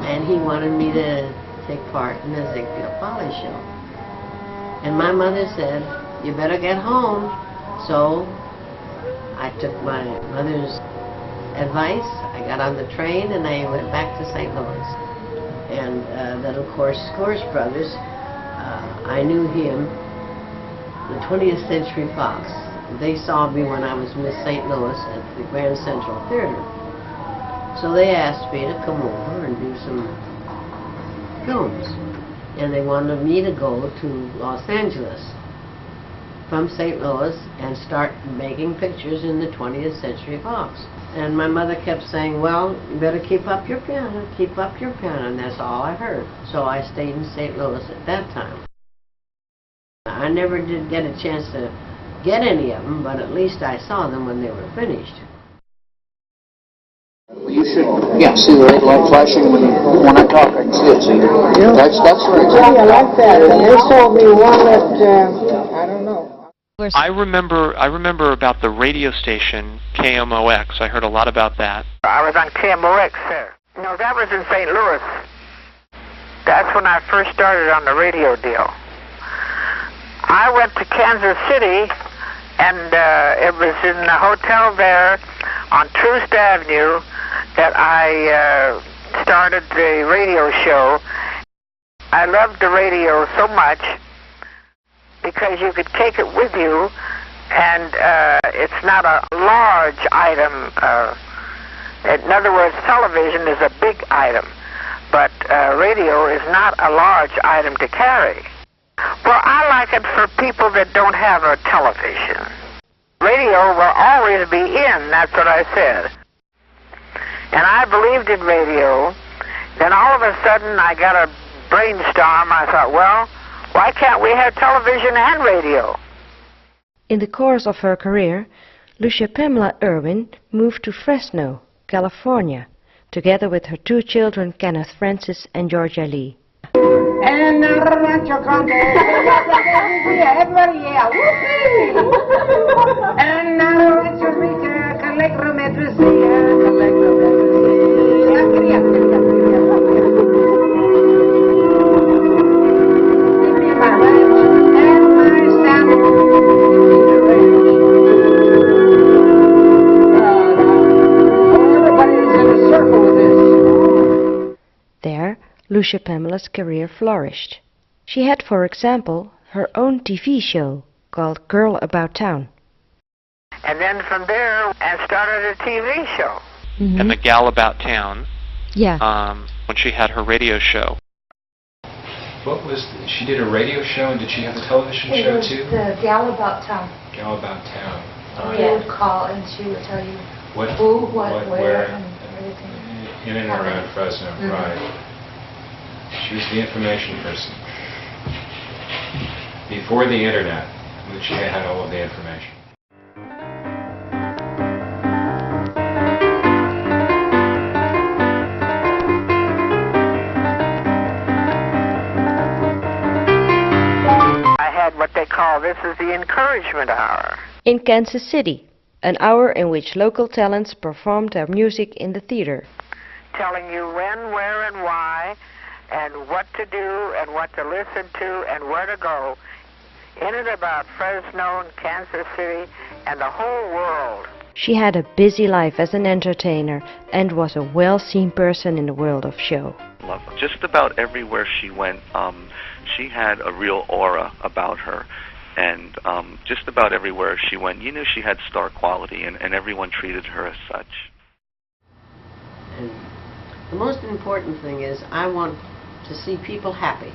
And he wanted me to take part in the Ziegfeld Follies show. And my mother said, you better get home. So I took my mother's advice. I got on the train and I went back to St. Louis. And then, of course, Scores Brothers, I knew him, the 20th Century Fox. They saw me when I was Miss St. Louis at the Grand Central Theater. So they asked me to come over and do some films. And they wanted me to go to Los Angeles from St. Louis and start making pictures in the 20th Century Fox. And my mother kept saying, well, you better keep up your piano, and that's all I heard. So I stayed in St. Louis at that time. I never did get a chance to get any of them, but at least I saw them when they were finished. Well, you should, yeah, see the red light flashing when I talk, I can see it, see? Yeah. That's right. Yeah, I like that. And they told me one that, I don't know. I remember about the radio station KMOX. I heard a lot about that. I was on KMOX, sir. No, that was in St. Louis. That's when I first started on the radio deal. I went to Kansas City, and it was in the hotel there on Troost Avenue that I started the radio show. I loved the radio so much because you could take it with you, and it's not a large item. In other words, television is a big item, but radio is not a large item to carry. Well, I like it for people that don't have a television. Radio will always be in, that's what I said. And I believed in radio. Then all of a sudden I got a brainstorm. I thought, well, why can't we have television and radio? In the course of her career, Lucia Pamela Irwin moved to Fresno, California, together with her two children, Kenneth Francis and Georgia Lee. And Rancho Conde, everybody yell, whoopee! And Rancho Rica, Calecrometria, There, Lucia Pamela's career flourished. She had, for example, her own TV show called Girl About Town. And then from there, I started a TV show. And the Gal About Town. Yeah. When she had her radio show. She did a radio show, and did she have a television show too? The Gal About Town. Gal About Town. You would call and she would tell you who, what, where, and everything. In and around Fresno, right. She was the information person. Before the internet, which she had all of the information. I had what they call, this is the encouragement hour. In Kansas City, an hour in which local talents performed their music in the theater. Telling you when, where, and why, and what to do, and what to listen to, and where to go, in and about Fresno and Kansas City, and the whole world. She had a busy life as an entertainer, and was a well-seen person in the world of show. Just about everywhere she went, she had a real aura about her. And just about everywhere she went, you knew she had star quality, and everyone treated her as such. And the most important thing is I want to see people happy.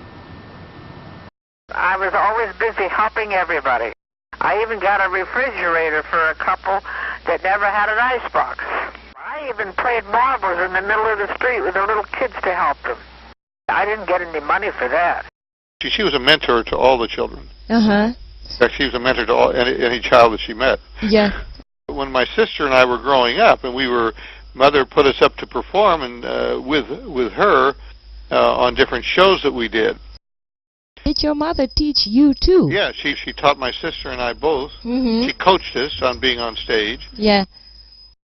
I was always busy helping everybody. I even got a refrigerator for a couple that never had an icebox. I even played marbles in the middle of the street with the little kids to help them. I didn't get any money for that. She was a mentor to all the children. Uh-huh. In fact, she was a mentor to any child that she met. Yeah. When my sister and I were growing up, and Mother put us up to perform and with her on different shows that we did. Did your mother teach you too? Yeah, she taught my sister and I both. Mm-hmm. She coached us on being on stage. Yeah.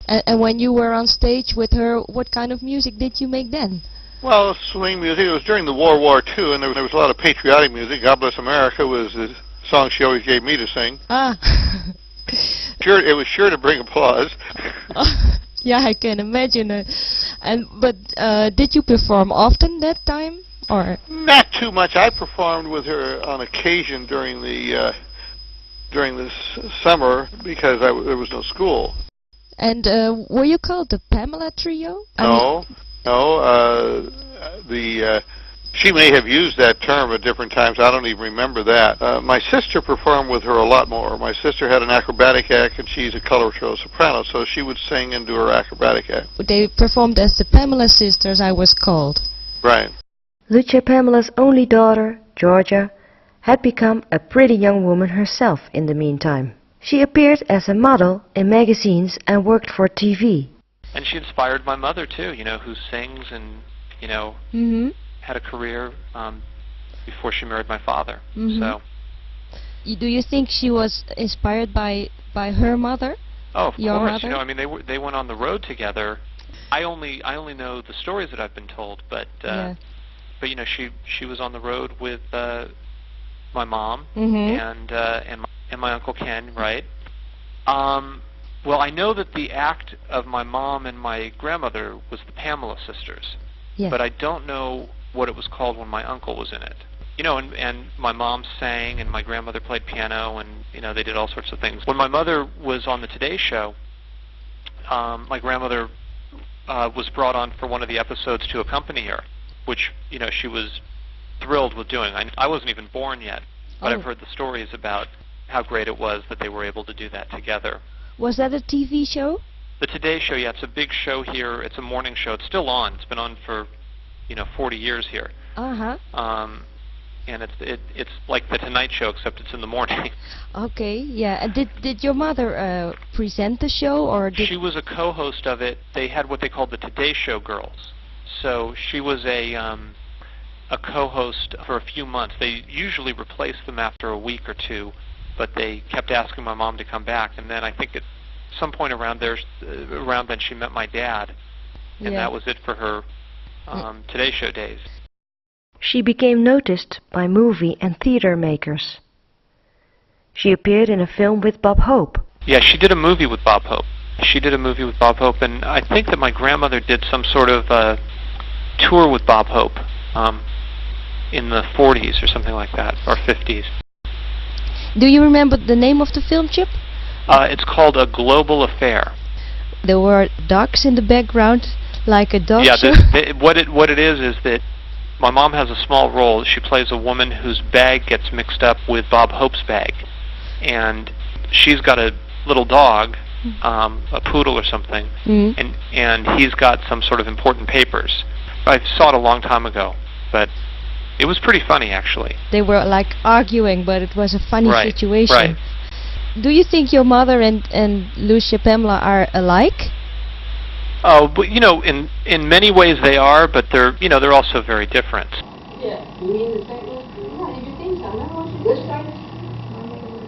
And when you were on stage with her, what kind of music did you make then? Well, swing music. It was during the World War II, and there was a lot of patriotic music. God Bless America was the song she always gave me to sing. Ah. It was sure to bring applause. Yeah, I can imagine. But did you perform often that time, or not too much? I performed with her on occasion during the summer because there was no school. And were you called the Pamela Trio? No. She may have used that term at different times. I don't even remember that. My sister performed with her a lot more. My sister had an acrobatic act, and she's a color show soprano, so she would sing and do her acrobatic act. They performed as the Pamela Sisters, I was called. Right. Lucia Pamela's only daughter, Georgia, had become a pretty young woman herself in the meantime. She appeared as a model in magazines and worked for TV. And she inspired my mother too, who sings and, had a career before she married my father. So. Do you think she was inspired by her mother? Oh, of your course. Mother? They went on the road together. I only know the stories that I've been told, but she was on the road with my mom and my Uncle Ken, right? Well, I know that the act of my mom and my grandmother was the Pamela Sisters, but I don't know what it was called when my uncle was in it. And my mom sang and my grandmother played piano and, they did all sorts of things. When my mother was on the Today Show, my grandmother was brought on for one of the episodes to accompany her, which, she was thrilled with doing. I wasn't even born yet, but I've heard the stories about how great it was that they were able to do that together. Was that a TV show? The Today Show, yeah, it's a big show here. It's a morning show. It's still on. It's been on for, 40 years here. Uh-huh. And it's like the Tonight Show, except it's in the morning. Okay, yeah. And did your mother present the show, or did she was a co-host of it? They had what they called the Today Show Girls. So she was a co-host for a few months. They usually replaced them after a week or two, but they kept asking my mom to come back. And then I think at some point around then she met my dad, and that was it for her Today Show days. She became noticed by movie and theater makers. She appeared in a film with Bob Hope. Yeah, she did a movie with Bob Hope. And I think that my grandmother did some sort of tour with Bob Hope in the 40s or something like that, or 50s. Do you remember the name of the film, Chip? It's called A Global Affair. There were ducks in the background, like a dog show? Yeah, what it is that my mom has a small role. She plays a woman whose bag gets mixed up with Bob Hope's bag. And she's got a little dog, a poodle or something, and he's got some sort of important papers. I saw it a long time ago, but it was pretty funny, actually. They were like arguing, but it was a funny situation. Right. Do you think your mother and Lucia Pamela are alike? Oh, but in many ways they are, but they're also very different. Yeah. You mean the second one? What did you think? I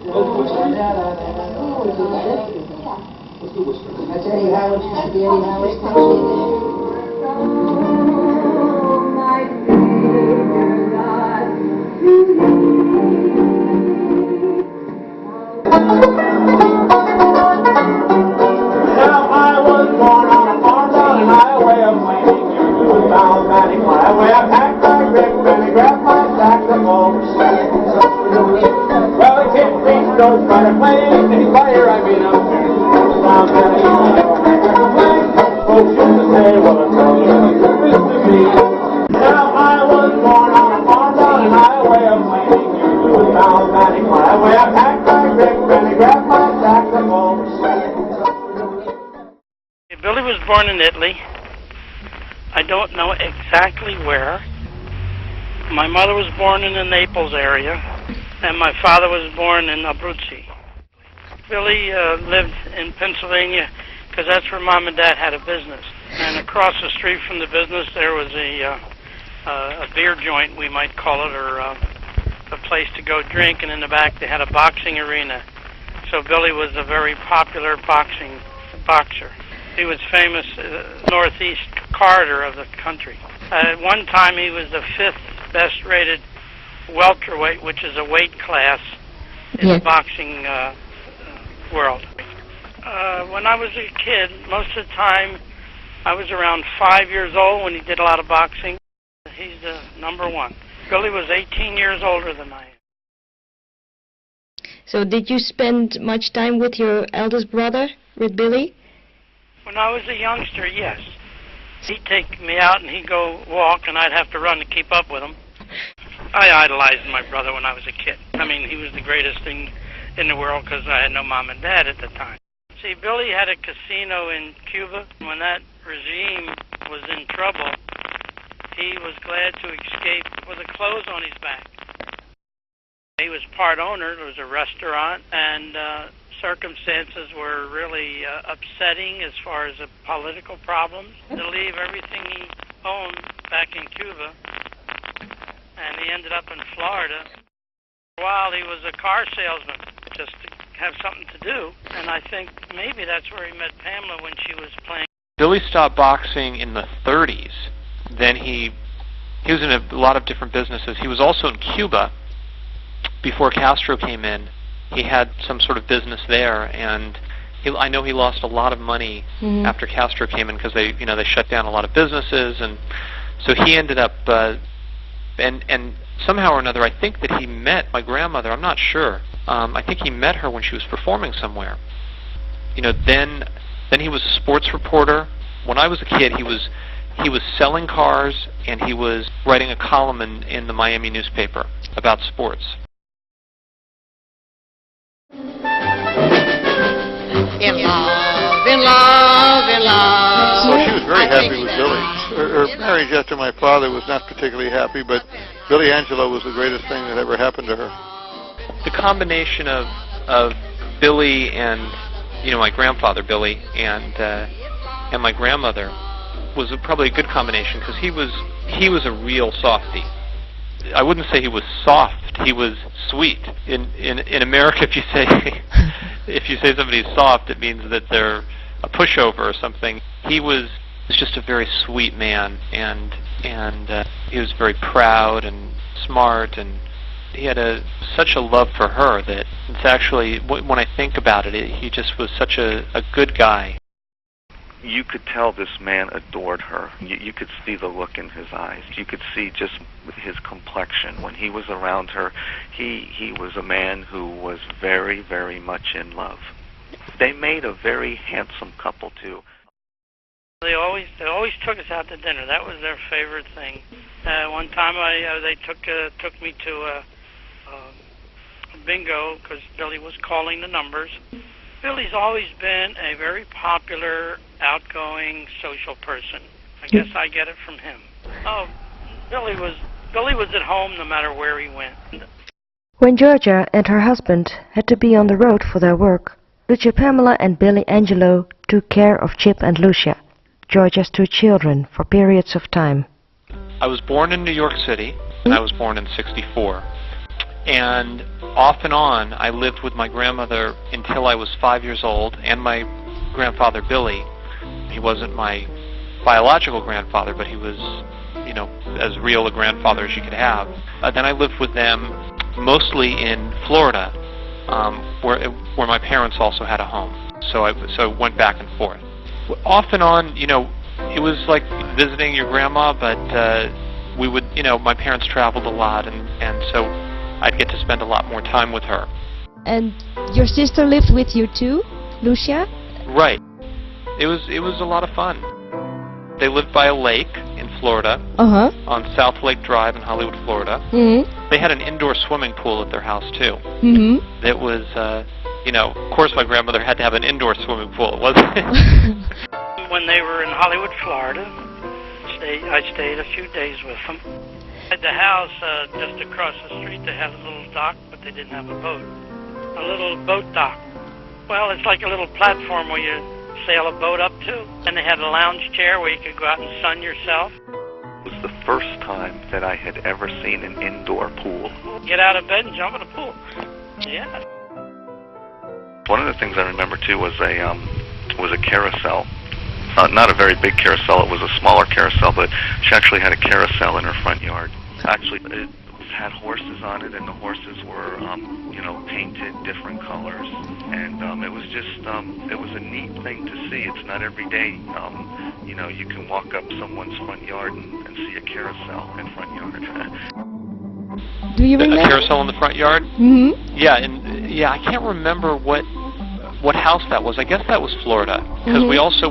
remember what you did. Let's do Whispers. That's Eddie Howard. Used to be Eddie Howard's company. Now I was born on a farm down in Iowa, waiting you to bound Manning my way. I packed my grip and I grabbed my saxophone. Well, it came don't try to play any fire, I mean, I'm down there, folks used to say, well, it's all you to me. Now, I was born on a farm down in Iowa, a mining you was down Manning Highway. I packed my grip and I grabbed my saxophone. Billy was born in Italy. I don't know exactly where. My mother was born in the Naples area, and my father was born in Abruzzi. Billy lived in Pennsylvania because that's where Mom and Dad had a business. And across the street from the business there was a beer joint, we might call it, or a place to go drink, and in the back they had a boxing arena. So Billy was a very popular boxer. He was famous northeast corridor of the country. At one time he was the 5th best rated welterweight, which is a weight class in the boxing world. When I was a kid, most of the time I was around 5 years old when he did a lot of boxing. He's the number one. Billy was 18 years older than I am. So did you spend much time with your eldest brother, with Billy? When I was a youngster, yes. He'd take me out and he'd go walk and I'd have to run to keep up with him. I idolized my brother when I was a kid. I mean, he was the greatest thing in the world because I had no mom and dad at the time. See, Billy had a casino in Cuba. When that regime was in trouble, he was glad to escape with the clothes on his back. He was part owner. It was a restaurant, and circumstances were really upsetting as far as the political problems. To leave everything he owned back in Cuba, and he ended up in Florida. For a while, he was a car salesman, just to have something to do, and I think maybe that's where he met Pamela when she was playing. Billy stopped boxing in the 30s. Then he was in a lot of different businesses. He was also in Cuba before Castro came in. He had some sort of business there, and I know he lost a lot of money after Castro came in because they shut down a lot of businesses, and so he ended up and somehow or another, I think that he met my grandmother. I'm not sure. I think he met her when she was performing somewhere. Then he was a sports reporter. When I was a kid, he was selling cars, and he was writing a column in the Miami newspaper about sports. In love, in love, in love. Well, she was very happy with Billy. Her marriage after my father was not particularly happy, but Billy Angelo was the greatest thing that ever happened to her. The combination of Billy and my grandfather Billy and my grandmother was probably a good combination because he was a real softie. I wouldn't say he was soft. He was sweet. In America, if you say somebody's soft, it means that they're a pushover or something. He was just a very sweet man, and he was very proud and smart, and he had such a love for her that it's actually, when I think about it, he just was such a good guy. You could tell this man adored her. You could see the look in his eyes. You could see just his complexion. When he was around her, he was a man who was very, very much in love. They made a very handsome couple, too. They always took us out to dinner. That was their favorite thing. One time they took me to a bingo because Billy was calling the numbers. Billy's always been a very popular, outgoing, social person. I guess I get it from him. Oh, Billy was at home no matter where he went. When Georgia and her husband had to be on the road for their work, Lucia Pamela and Billy Angelo took care of Chip and Lucia, Georgia's 2 children, for periods of time. I was born in New York City, and I was born in '64. And off and on, I lived with my grandmother until I was 5 years old, and my grandfather Billy. He wasn't my biological grandfather, but he was, as real a grandfather as you could have. Then I lived with them mostly in Florida, where my parents also had a home. So I went back and forth. Off and on, it was like visiting your grandma, but we would, my parents traveled a lot, and so I'd get to spend a lot more time with her. And your sister lived with you too, Lucia? Right. It was a lot of fun. They lived by a lake in Florida, on South Lake Drive in Hollywood, Florida. They had an indoor swimming pool at their house too. It was, of course my grandmother had to have an indoor swimming pool, wasn't it? When they were in Hollywood, Florida, I stayed a few days with them. At the house, just across the street, they had a little dock, but they didn't have a boat. A little boat dock. Well, it's like a little platform where you sail a boat up to. And they had a lounge chair where you could go out and sun yourself. It was the first time that I had ever seen an indoor pool. Get out of bed and jump in the pool. Yeah. One of the things I remember too was a carousel. Not a very big carousel, it was a smaller carousel, but she actually had a carousel in her front yard. Actually, it had horses on it, and the horses were, painted different colors. And it was just, it was a neat thing to see. It's not every day, you can walk up someone's front yard and see a carousel in front yard. Do you remember? A carousel in the front yard? Yeah, I can't remember what house that was. I guess that was Florida, because I also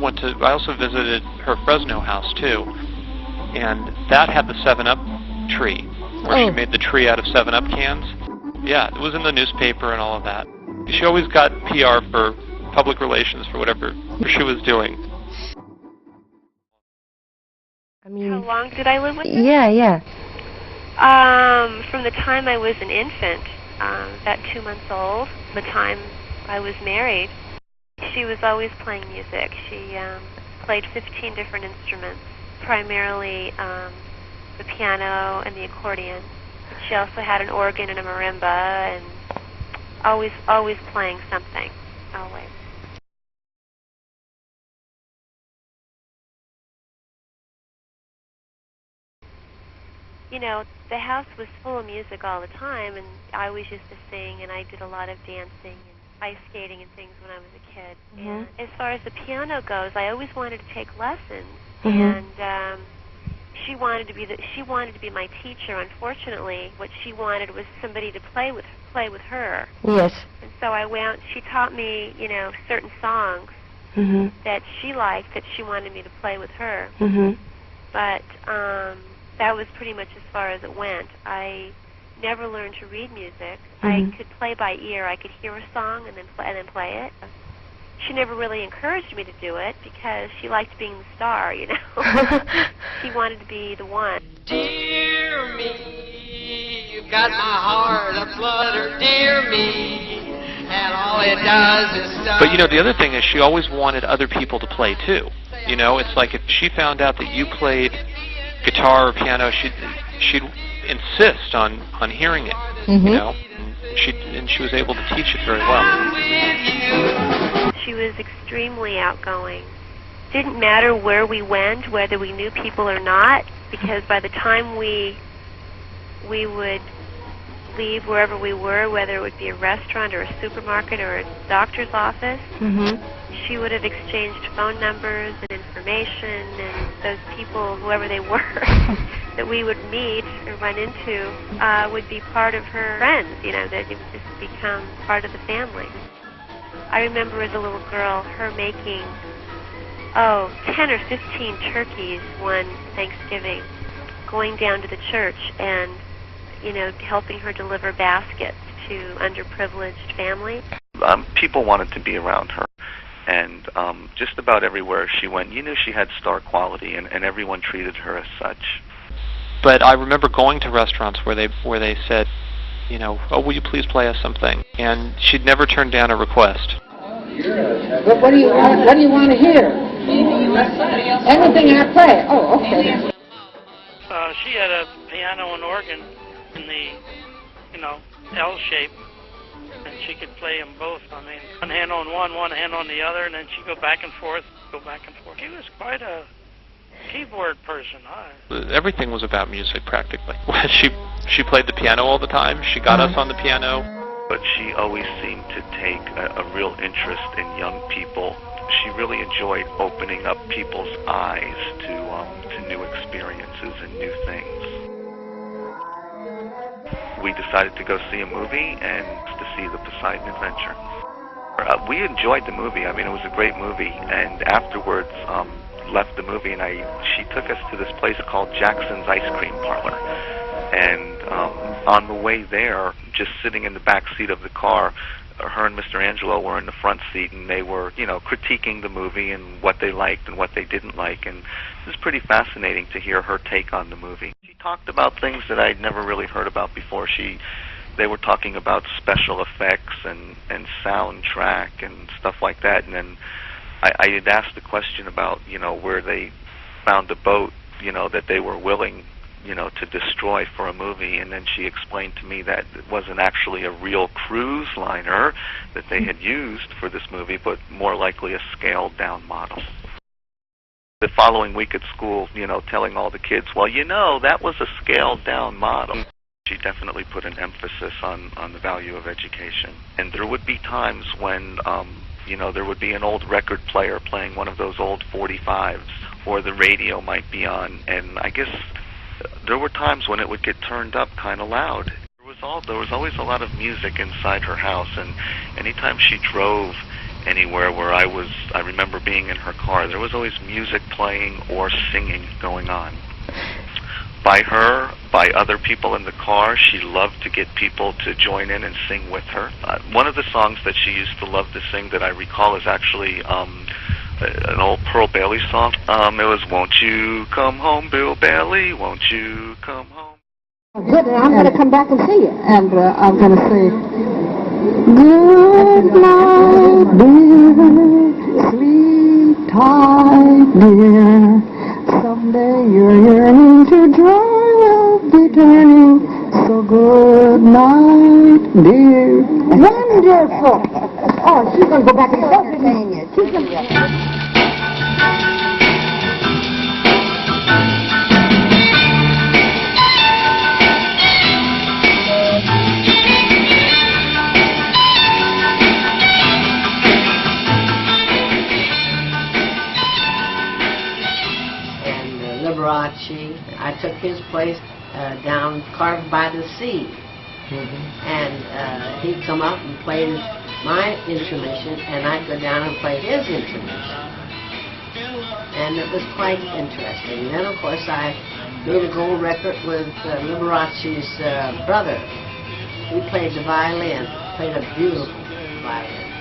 visited her Fresno house too, and that had the 7-Up tree, where she made the tree out of 7-Up cans. Yeah, it was in the newspaper and all of that. She always got PR for public relations for whatever she was doing. I mean, how long did I live with her? Yeah. From the time I was an infant, about 2 months old, the time I was married, she was always playing music. She played 15 different instruments, primarily the piano and the accordion. But she also had an organ and a marimba, and always playing something, always. The house was full of music all the time, and I always used to sing, and I did a lot of dancing and ice skating and things when I was a kid. And as far as the piano goes, I always wanted to take lessons, and she wanted to be my teacher. Unfortunately, what she wanted was somebody to play with her. Yes. And so I went. She taught me, certain songs that she liked, that she wanted me to play with her. But that was pretty much as far as it went. I never learned to read music. I could play by ear. I could hear a song and then play it. She never really encouraged me to do it because she liked being the star, She wanted to be the one. Dear me, you've got my heart aflutter, dear me, and all it does is start. But the other thing is she always wanted other people to play too. It's like if she found out that you played guitar or piano, she'd insist on hearing it, and she was able to teach it very well. She was extremely outgoing. Didn't matter where we went, whether we knew people or not, because by the time we would leave wherever we were, whether it would be a restaurant or a supermarket or a doctor's office, she would have exchanged phone numbers and information, and those people, whoever they were, that we would meet or run into, would be part of her friends, that it would just become part of the family. I remember as a little girl her making, 10 or 15 turkeys one Thanksgiving, going down to the church and, helping her deliver baskets to underprivileged families. People wanted to be around her. And just about everywhere she went, she had star quality, and everyone treated her as such. But I remember going to restaurants where they said, will you please play us something? And she'd never turn down a request. But what do you want to hear? Anything I play. Oh, okay. She had a piano and organ in the, L shape. And she could play them both. One hand on one hand on the other, and then she'd go back and forth. She was quite a keyboard person, Everything was about music, practically. She played the piano all the time. She got us on the piano. But she always seemed to take a real interest in young people. She really enjoyed opening up people's eyes to new experiences and new things. we decided to go see a movie and to see The Poseidon Adventure. We enjoyed the movie. I mean, it was a great movie. And afterwards, left the movie, and she took us to this place called Jackson's Ice Cream Parlor. And on the way there, just sitting in the back seat of the car, her and Mr. Angelo were in the front seat, and they were, critiquing the movie and what they liked and what they didn't like. And it was pretty fascinating to hear her take on the movie. She talked about things that I'd never really heard about before. They were talking about special effects and soundtrack and stuff like that. And then I had asked the question about, where they found a boat, that they were willing, to destroy for a movie. And then she explained to me that it wasn't actually a real cruise liner that they had used for this movie, but more likely a scaled-down model. The following week at school, telling all the kids, well, that was a scaled-down model. She definitely put an emphasis on the value of education. And there would be times when, there would be an old record player playing one of those old 45s, or the radio might be on, and I guess there were times when it would get turned up kind of loud. There was always a lot of music inside her house, and anytime she drove anywhere where I remember being in her car, there was always music playing or singing going on. By her, by other people in the car, she loved to get people to join in and sing with her. One of the songs that she used to love to sing that I recall is actually an old Pearl Bailey song. It was, "Won't you come home, Bill Bailey, won't you come home?" Good, and I'm going to come back and see you. And I'm going to say, good night, dear, sleep tight, dear. Someday your yearning to joy will be turning. So good night, dear. Wonderful. Oh, she's going to go back and entertain you. She's going to... I took his place down Carved by the Sea. And he'd come up and play my intermission, and I'd go down and play his intermission. And it was quite interesting. Then, of course, I made a gold record with Liberace's brother. He played the violin, played a beautiful violin.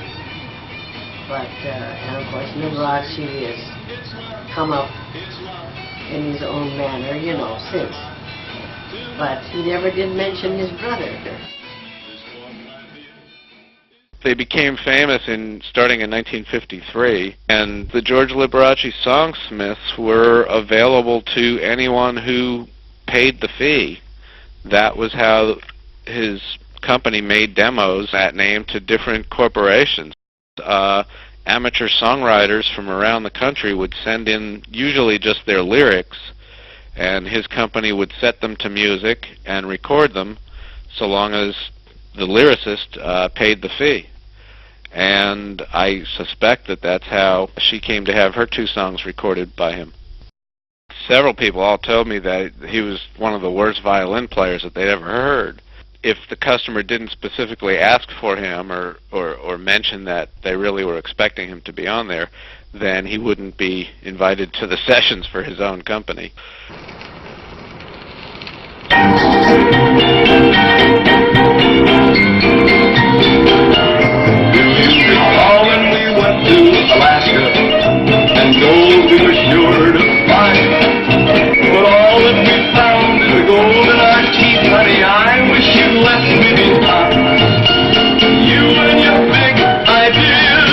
But, and of course, Liberace has come up in his own manner, since. But he never did mention his brother. They became famous starting in 1953, and the George Liberace songsmiths were available to anyone who paid the fee. That was how his company made demos that name to different corporations. Amateur songwriters from around the country would send in usually just their lyrics, and his company would set them to music and record them so long as the lyricist paid the fee. And I suspect that that's how she came to have her two songs recorded by him. Several people all told me that he was one of the worst violin players that they'd ever heard. If the customer didn't specifically ask for him or mention that they really were expecting him to be on there, then he wouldn't be invited to the sessions for his own company. Recall when we went to Alaska, and gold we were sure to find. But all that we found is the gold in our teeth, honey. I wish you left me behind. You and your big ideas,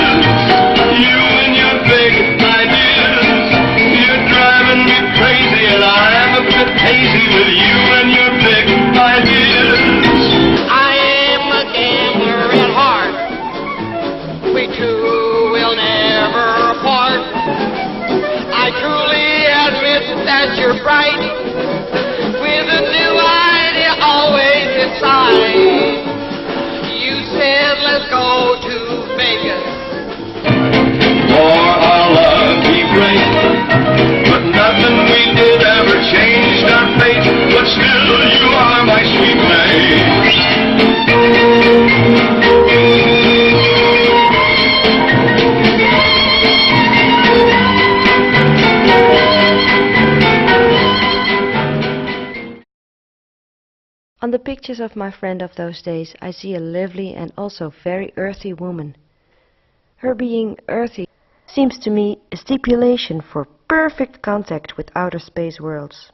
you and your big ideas. You're driving me crazy, and I'm a bit hazy with you and your big ideas. I am a gambler at heart. We two will never part. I truly admit that you're bright, with a new idea always inside. You said let's go to Vegas. For our love be great, but nothing we did ever changed our fate. But still you are my sweet maid. pictures of my friend of those days, I see a lively and also very earthy woman. Her being earthy seems to me a stipulation for perfect contact with outer space worlds.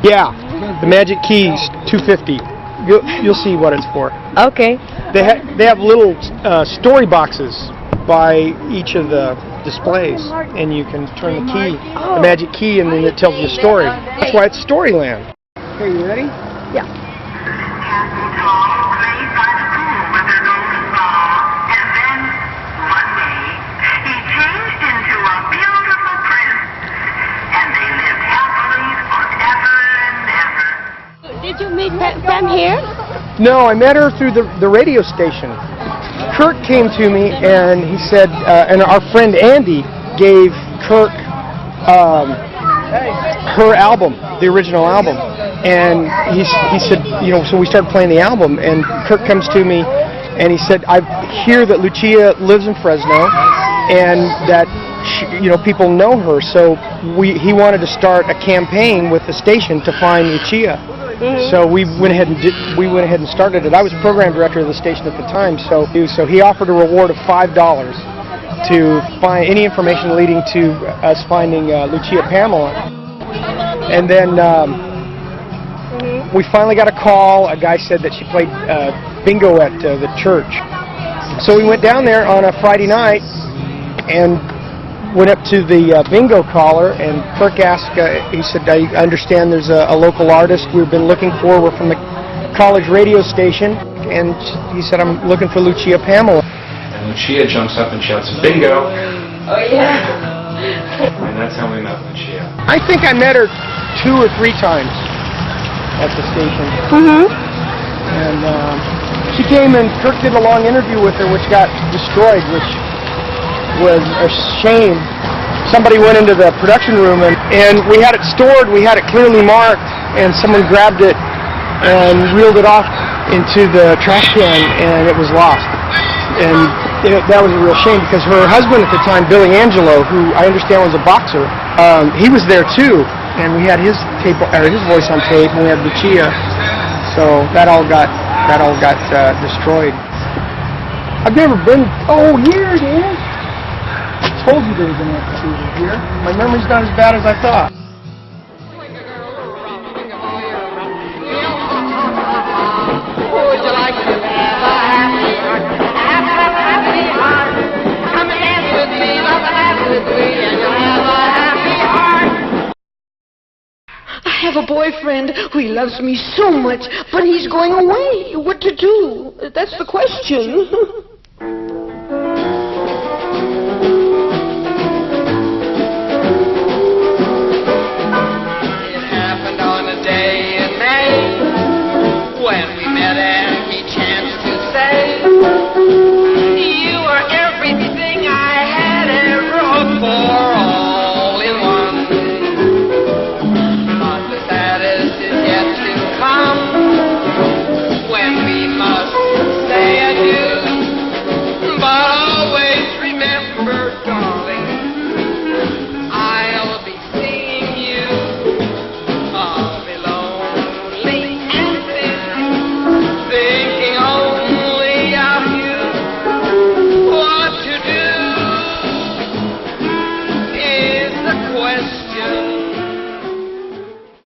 Yeah, the Magic Keys 250. You'll see what it's for. Okay. They have little story boxes by each of the displays, and you can turn the key, the magic key, and then it tells you a story. That's why it's Storyland. Okay, you ready? Yeah. Did you meet them here? No, I met her through the radio station. Kirk came to me and he said, and our friend Andy gave Kirk her album, the original album. And he said, you know, so we started playing the album, and Kirk comes to me and he said, I hear that Lucia lives in Fresno and that you know, people know her, so he wanted to start a campaign with the station to find Lucia. So we went ahead and started it. I was program director of the station at the time, so he offered a reward of $5 to find any information leading to us finding Lucia Pamela. And then we finally got a call. A guy said that she played bingo at the church. So we went down there on a Friday night and went up to the bingo caller, and Kirk asked, he said, I understand there's a local artist we've been looking for. We're from the college radio station. And he said, I'm looking for Lucia Pamela. And Lucia jumps up and shouts, bingo! Oh, yeah. And that's how we met Lucia. I think I met her 2 or 3 times at the station. And she came, and Kirk did a long interview with her, which got destroyed, which was a shame. Somebody went into the production room and we had it stored, we had it clearly marked, and someone grabbed it and reeled it off into the trash can, and it was lost. And that was a real shame, because her husband at the time, Billy Angelo, who I understand was a boxer, he was there too, and we had his tape, or his voice on tape, and we had Lucia. So that all got destroyed. I've never been. Oh, here it is. I told you there was an amphitheater here. My memory's not as bad as I thought. Would you like to have a happy heart? Come and dance with me, love and laugh with me, and you'll have a happy heart. I have a boyfriend who he loves me so much, but he's going away. What to do? That's the question. When we met and he chanced to say, you are everything I had ever hoped for, all in one. But the saddest is yet to come, when we must say adieu.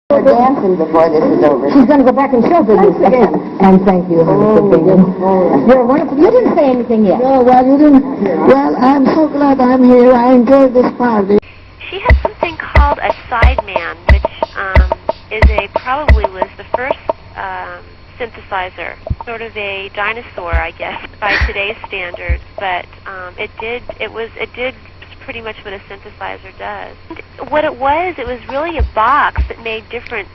We're dancing before this is over. She's going to go back and show business again. And thank you, honey, for being here. You're wonderful. You didn't say anything yet. No, well, you didn't. Well, I'm so glad I'm here. I enjoyed this party. She has something called a sideman, which probably was the first synthesizer, sort of a dinosaur, I guess, by today's standards. But it did pretty much what a synthesizer does. What it was really a box that made different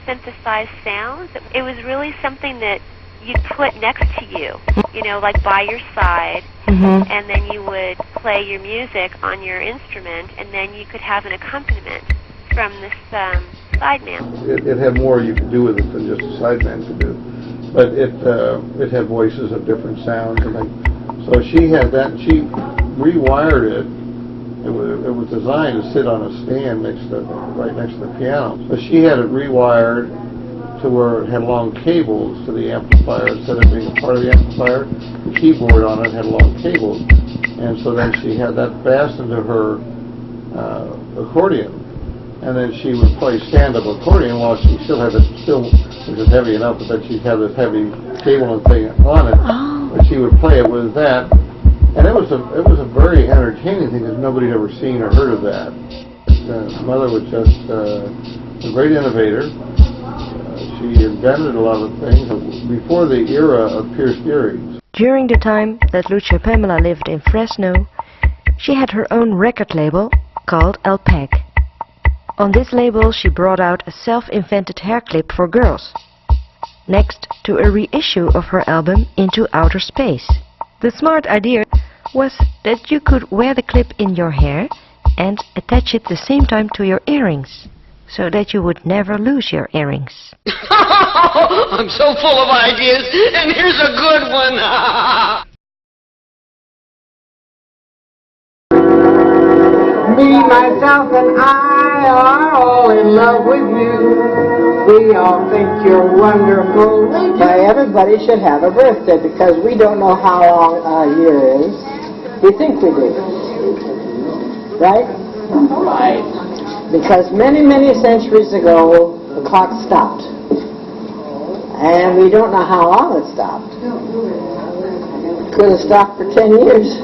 synthesized sounds. It was really something that you'd put next to you, like by your side, and then you would play your music on your instrument, and then you could have an accompaniment from this sideman. It had more you could do with it than just a sideman could do, but it had voices of different sounds and things. So she had that, and she rewired it. It was designed to sit on a stand right next to the piano. So she had it rewired to where it had long cables to the amplifier. Instead of being a part of the amplifier, the keyboard on it had long cables. And so then she had that fastened to her accordion. And then she would play stand-up accordion while she still had it, which is heavy enough, but then she'd have this heavy cable and thing on it. But she would play it with that. And it was a very entertaining thing because nobody had ever seen or heard of that. Mother was just a great innovator. She invented a lot of things before the era of pierced earrings. During the time that Lucia Pamela lived in Fresno, she had her own record label called El Peg. On this label she brought out a self-invented hair clip for girls, next to a reissue of her album Into Outer Space. The smart idea was that you could wear the clip in your hair and attach it at the same time to your earrings, so that you would never lose your earrings. I'm so full of ideas, and here's a good one. Me, myself, and I are all in love with you. We all think you're wonderful. Everybody should have a birthday because we don't know how long a year is. We think we do. Right? Right. Because many, many centuries ago, the clock stopped. And we don't know how long it stopped. Could have stopped for 10 years.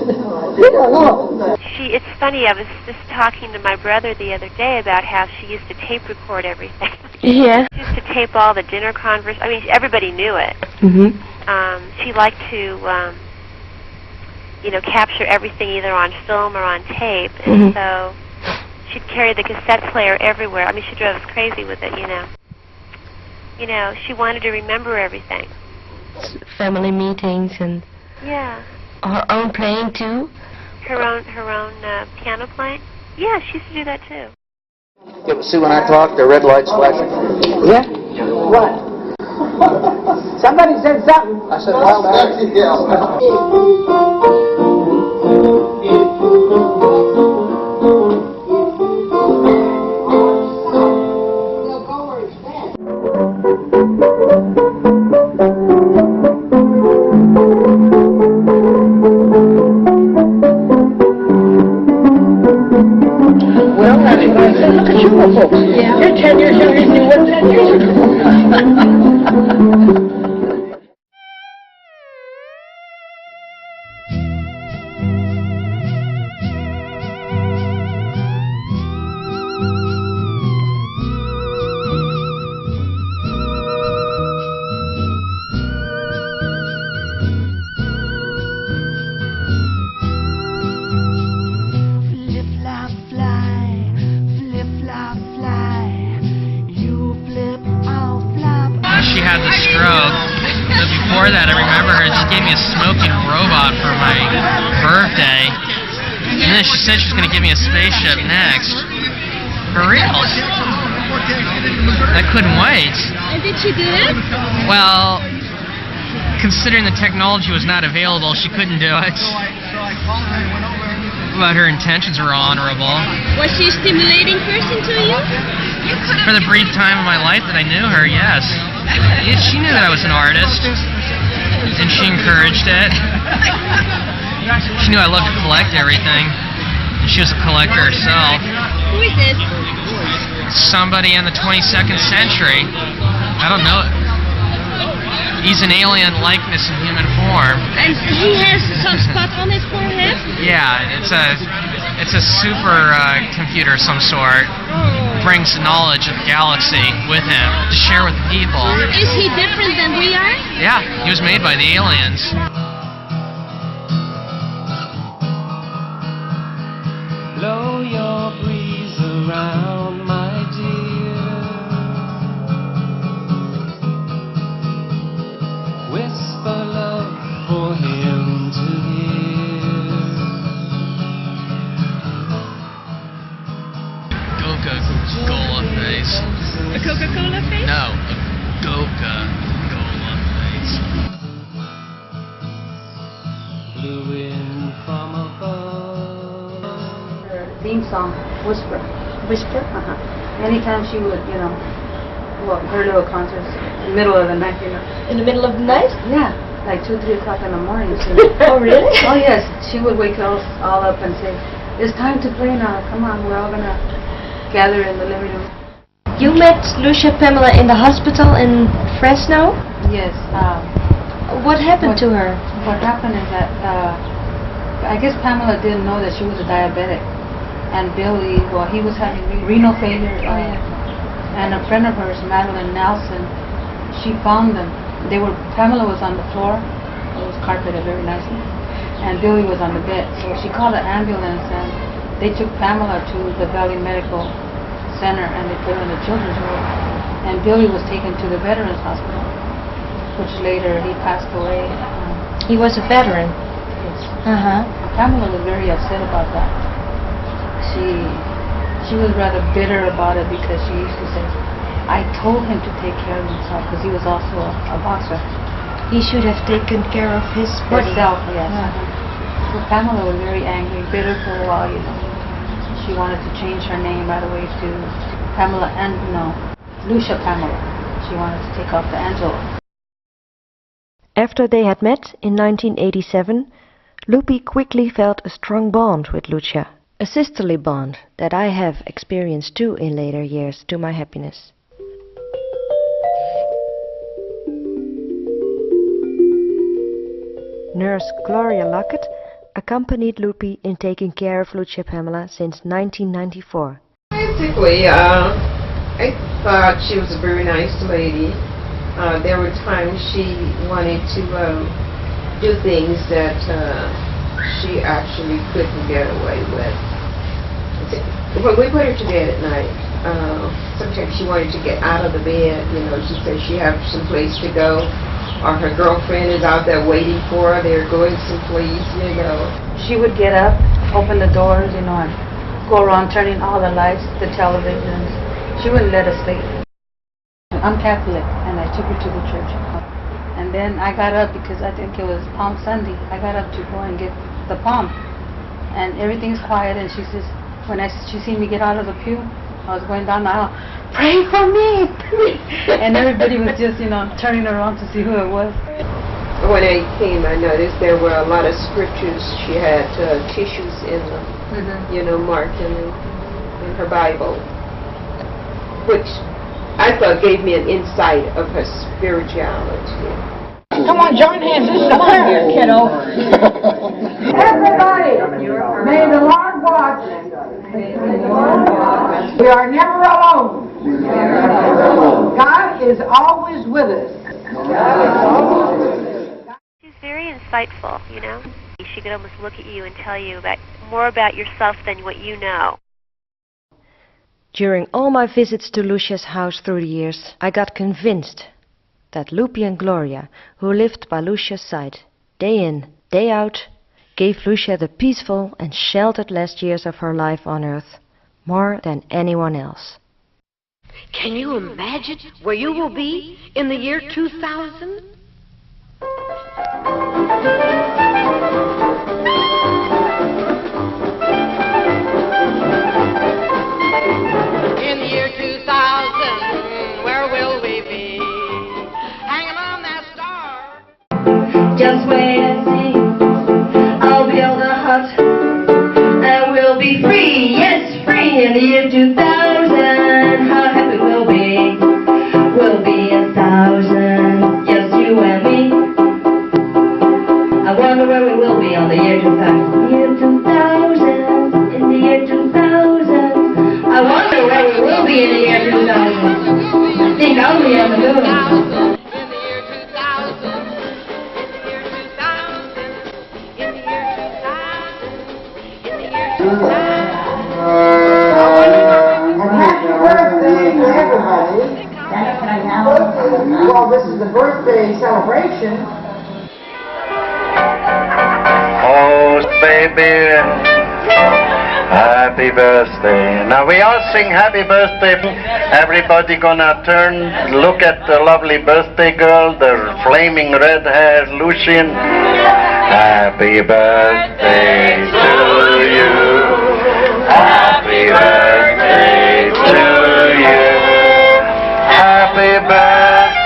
We don't know. It's funny, I was just talking to my brother the other day about how she used to tape record everything. Yeah. She used to tape all the dinner conversations. I mean, everybody knew it. She liked to, capture everything either on film or on tape. And so she'd carry the cassette player everywhere. I mean, she drove us crazy with it, she wanted to remember everything. Family meetings and her own playing too. Her own piano playing. Yeah, she used to do that too. You see when I talk, the red light's flashing? Yeah? What? Somebody said something. I said, well, look at you folks. Yeah. You're 10 years younger than you were 10 years ago. Before that, I remember her, she gave me a smoking robot for my birthday, and then she said she was going to give me a spaceship next. For real. I couldn't wait. And did she do it? Well, considering the technology was not available, she couldn't do it. But her intentions were honorable. Was she a stimulating person to you? For the brief time of my life that I knew her, yes. She knew that I was an artist, and she encouraged it. She knew I loved to collect everything, and she was a collector herself. Who is this? somebody in the 22nd century. I don't know. He's an alien likeness in human form. And he has some spot on his forehead? Yeah, it's a super computer of some sort. Brings knowledge of the galaxy with him to share with the people. Is he different than we are? Yeah, he was made by the aliens. Blow your breeze around, my dear. Whisper love for him to hear. Coca-Cola face. A Coca-Cola face? No, a Coca-Cola face. Blew in from above. Theme song, Whisper. Whisper? Anytime she would, her little concerts in the middle of the night, In the middle of the night? Yeah, like 2, 3 o'clock in the morning. Oh, really? Oh, yes. She would wake us all up and say, it's time to play now. Come on, we're all going to gather in the living room. You met Lucia Pamela in the hospital in Fresno? Yes. What happened to her? What happened is that, I guess Pamela didn't know that she was a diabetic. And Billy, well, he was having renal failure. And a friend of hers, Madeline Nelson, she found them. Pamela was on the floor. It was carpeted very nicely. And Billy was on the bed. So she called an ambulance, and they took Pamela to the Valley Medical Center, and they put her in the children's ward. And Billy was taken to the Veterans Hospital, which later he passed away. He was a veteran. Yes. Pamela was very upset about that. She was rather bitter about it because she used to say, I told him to take care of himself because he was also a boxer. He should have taken care of his body. Herself, yes. So Pamela was very angry, bitter for a while, She wanted to change her name right away to Lucia Pamela. She wanted to take off the Angela. After they had met in 1987, Lupi quickly felt a strong bond with Lucia. A sisterly bond that I have experienced too in later years, to my happiness. Nurse Gloria Lockett accompanied Lupi in taking care of Lucia Pamela since 1994. Basically, I thought she was a very nice lady. There were times she wanted to do things that she actually couldn't get away with. When we put her to bed at night, sometimes she wanted to get out of the bed. She said she had some place to go, or her girlfriend is out there waiting for her. They're going someplace, She would get up, open the doors, and go around turning all the lights, the televisions. She wouldn't let us sleep. I'm Catholic, and I took her to the church. And then I got up because I think it was Palm Sunday. I got up to go and get the palm. And everything's quiet, and she says, she seen me get out of the pew, I was going down the aisle, pray for me! And everybody was just, turning around to see who it was. When I came, I noticed there were a lot of scriptures. She had tissues in them, marked in her Bible, which I thought gave me an insight of her spirituality. Come on, join hands. This is a prayer, kiddo. Everybody, may the Lord watch. We are never alone. God is always with us. She's very insightful, She could almost look at you and tell you more about yourself than what you know. During all my visits to Lucia's house through the years, I got convinced that Lupi and Gloria, who lived by Lucia's side, day in, day out, gave Lucia the peaceful and sheltered last years of her life on Earth, more than anyone else. Can you imagine where you will be in the year 2000? In the year 2000, where will we be? Hanging on that star. Just wait and see. I'll build a hut and we'll be free. Yes, free in the year 2000. birthday celebration. Oh, baby, happy birthday. Now we all sing happy birthday. Everybody gonna turn, look at the lovely birthday girl, the flaming red-haired Lucian. Happy birthday to you. Happy birthday to you. Happy birthday.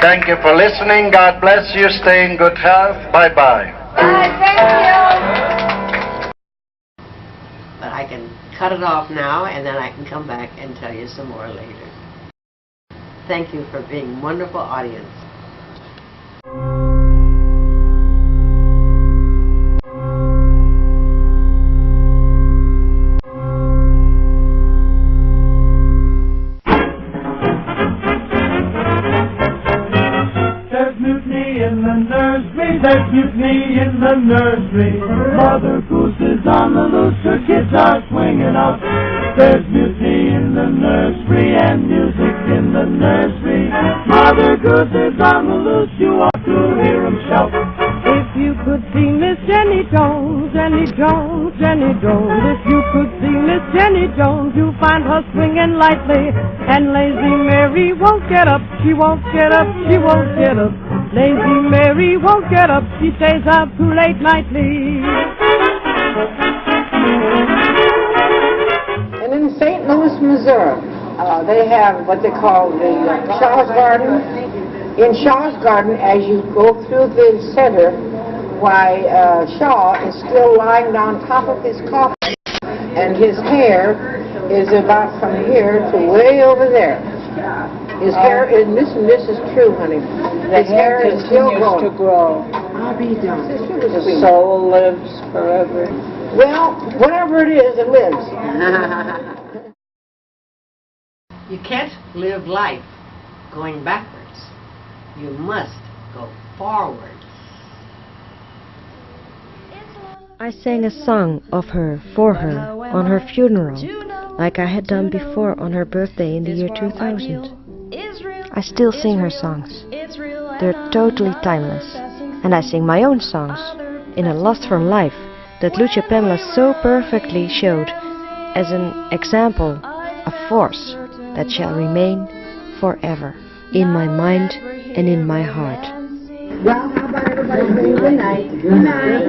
Thank you for listening. God bless you. Stay in good health. Bye-bye. But I can cut it off now, and then I can come back and tell you some more later. Thank you for being a wonderful audience. There's mutiny in the nursery. Mother Goose is on the loose, her kids are swinging out. There's mutiny in the nursery and music in the nursery. Mother Goose is on the loose, you ought to hear 'em shout. If you could see Miss Jenny Jones, Jenny Jones, Jenny Jones. If you could see Miss Jenny Jones, you'll find her swinging lightly. And lazy Mary won't get up, she won't get up, she won't get up. Lazy Mary won't get up, she stays up too late nightly. And in St. Louis, Missouri, they have what they call the Shaw's Garden. In Shaw's Garden, as you go through the center, why Shaw is still lying on top of his coffin, and his hair is about from here to way over there. His hair is, this is true, honey. His hair is still growing. To grow. I'll be done. The soul lives forever. Well, whatever it is, it lives. You can't live life going backwards. You must go forward. I sang a song of her, for her, on her funeral, like I had done before on her birthday in the year 2000. I still sing her songs. They're totally timeless. And I sing my own songs, in a Lost from Life, that Lucia Pamela so perfectly showed as an example, a force that shall remain forever, in my mind and in my heart. Well, how about everybody saying good night? Good night.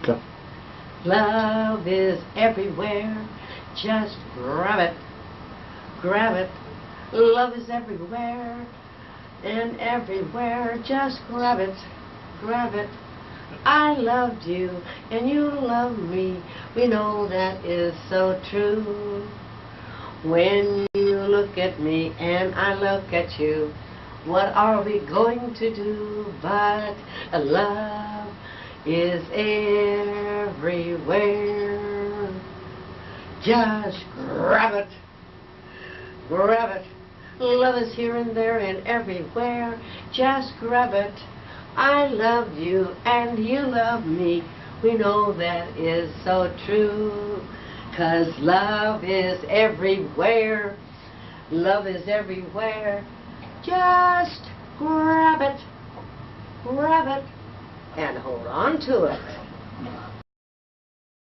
Bye. Love is everywhere. Just grab it. Grab it. Love is everywhere. And everywhere. Just grab it. Grab it. I loved you and you love me. We know that is so true. When you look at me and I look at you, what are we going to do? But love is everywhere. Just grab it. Grab it. Love is here and there and everywhere. Just grab it. I love you and you love me. We know that is so true. 'Cause love is everywhere. Love is everywhere. Just grab it. Grab it. And hold on to it.